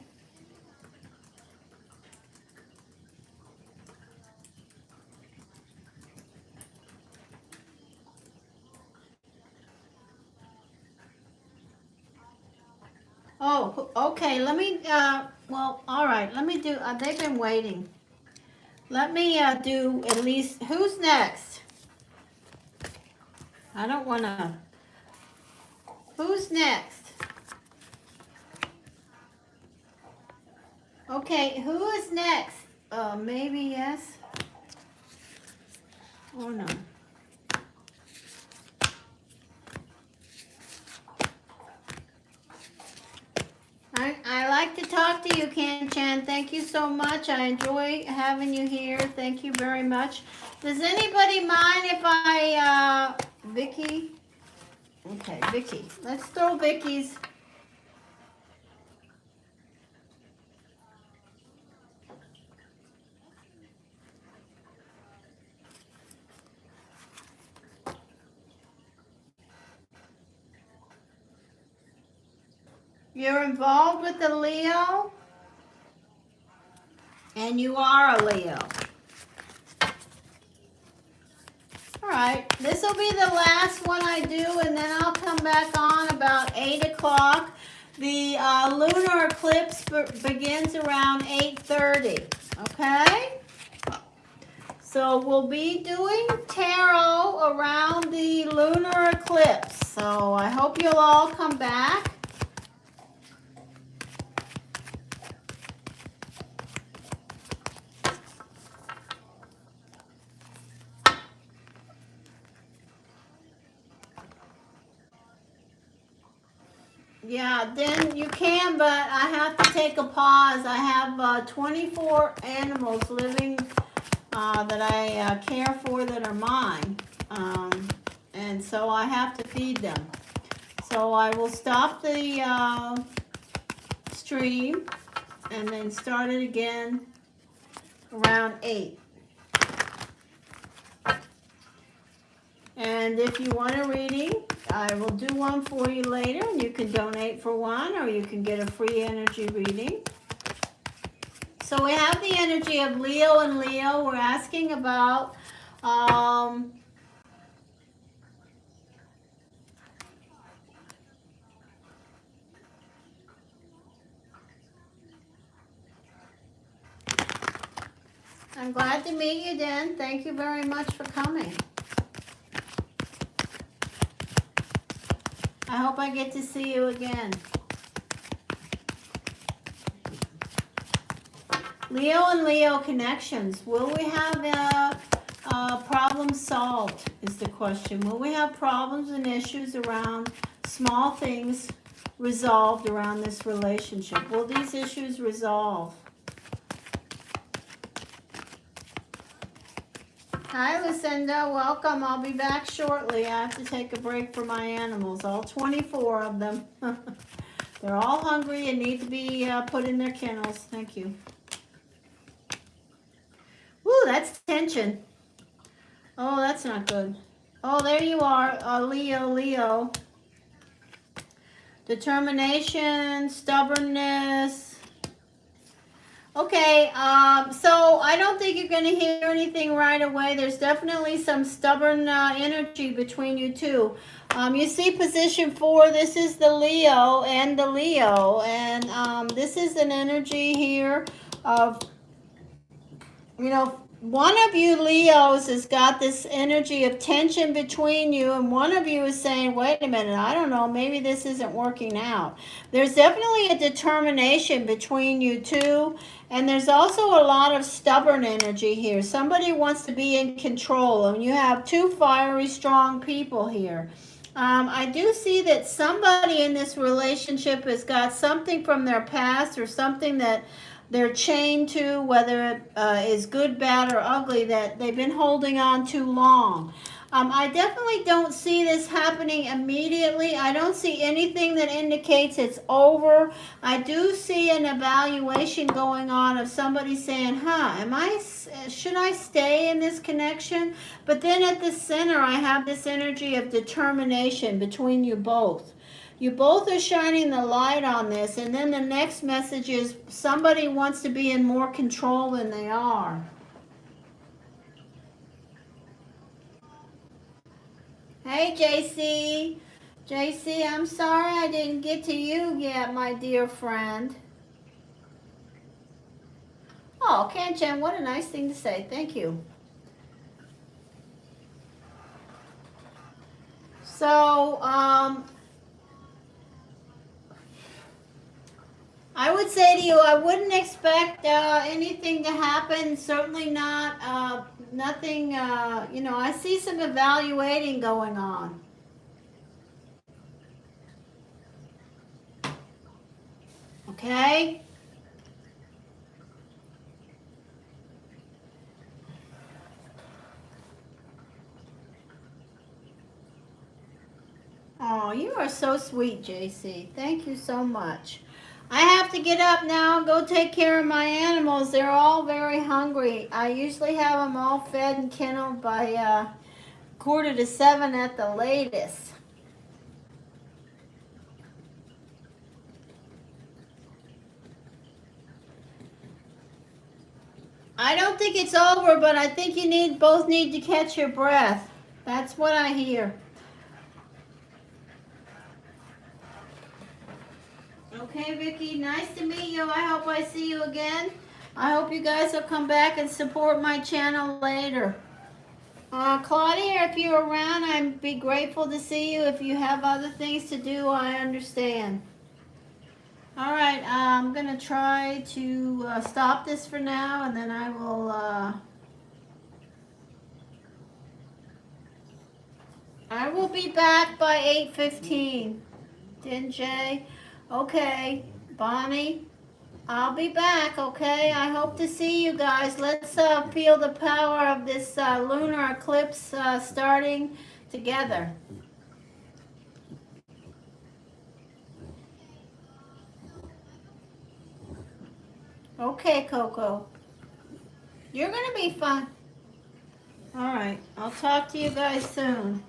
A: Oh, okay. Let me, well, all right. Let me do, they've been waiting. Let me do at least, who's next? I don't want to, who's next? Okay, who is next? Maybe yes. Oh, no. I like to talk to you, Ken Chan. Thank you so much. I enjoy having you here. Thank you very much. Does anybody mind if I, Vicky? Okay, Vicky. Let's throw Vicky's. You're involved with the Leo, and you are a Leo. All right, this will be the last one I do, and then I'll come back on about 8 o'clock. The lunar eclipse begins around 8:30, okay? So we'll be doing tarot around the lunar eclipse. So I hope you'll all come back. Yeah, then you can, but I have to take a pause. I have 24 animals living that I care for that are mine. And so I have to feed them. So I will stop the stream and then start it again around 8. And if you want a reading, I will do one for you later, and you can donate for one, or you can get a free energy reading. So we have the energy of Leo and Leo. We're asking about I'm glad to meet you, Dan. Thank you very much for coming. I hope I get to see you again. Leo and Leo connections. Will we have problems solved is the question. Will we have problems and issues around small things resolved around this relationship? Will these issues resolve? Hi, Lucinda. Welcome. I'll be back shortly. I have to take a break for my animals, all 24 of them. They're all hungry and need to be put in their kennels. Thank you. Woo, that's tension. Oh, that's not good. Oh, there you are, Leo. Determination, stubbornness. Okay, so I don't think you're going to hear anything right away. There's definitely some stubborn energy between you two. You see position 4, this is the Leo and the Leo. And this is an energy here of, you know, one of you Leos has got this energy of tension between you, and one of you is saying, wait a minute, I don't know, maybe this isn't working out. There's definitely a determination between you two, and there's also a lot of stubborn energy here. Somebody wants to be in control, and you have two fiery, strong people here. I do see that somebody in this relationship has got something from their past or something that they're chained to, whether it is good, bad, or ugly, that they've been holding on too long. I definitely don't see this happening immediately. I don't see anything that indicates it's over. I do see an evaluation going on of somebody saying, should I stay in this connection? But then at the center, I have this energy of determination between you both. You both are shining the light on this, and then the next message is somebody wants to be in more control than they are. Hey, JC. JC, I'm sorry I didn't get to you yet, my dear friend. Oh, Kanchan, what a nice thing to say. Thank you. So, I would say to you, I wouldn't expect anything to happen. Certainly not, nothing, I see some evaluating going on. Okay? Oh, you are so sweet, JC. Thank you so much. I have to get up now and go take care of my animals. They're all very hungry. I usually have them all fed and kenneled by 6:45 at the latest. I don't think it's over, but I think you both need to catch your breath. That's what I hear. Okay, Vicki, nice to meet you. I hope I see you again. I hope you guys will come back and support my channel later. Claudia, if you're around, I'd be grateful to see you. If you have other things to do, I understand. All right, I'm going to try to stop this for now, and then I will... I will be back by 8:15. Din Jay. Okay, Bonnie. I'll be back, okay? I hope to see you guys. Let's feel the power of this lunar eclipse starting together. Okay, Coco. You're gonna be fine. All right. I'll talk to you guys soon.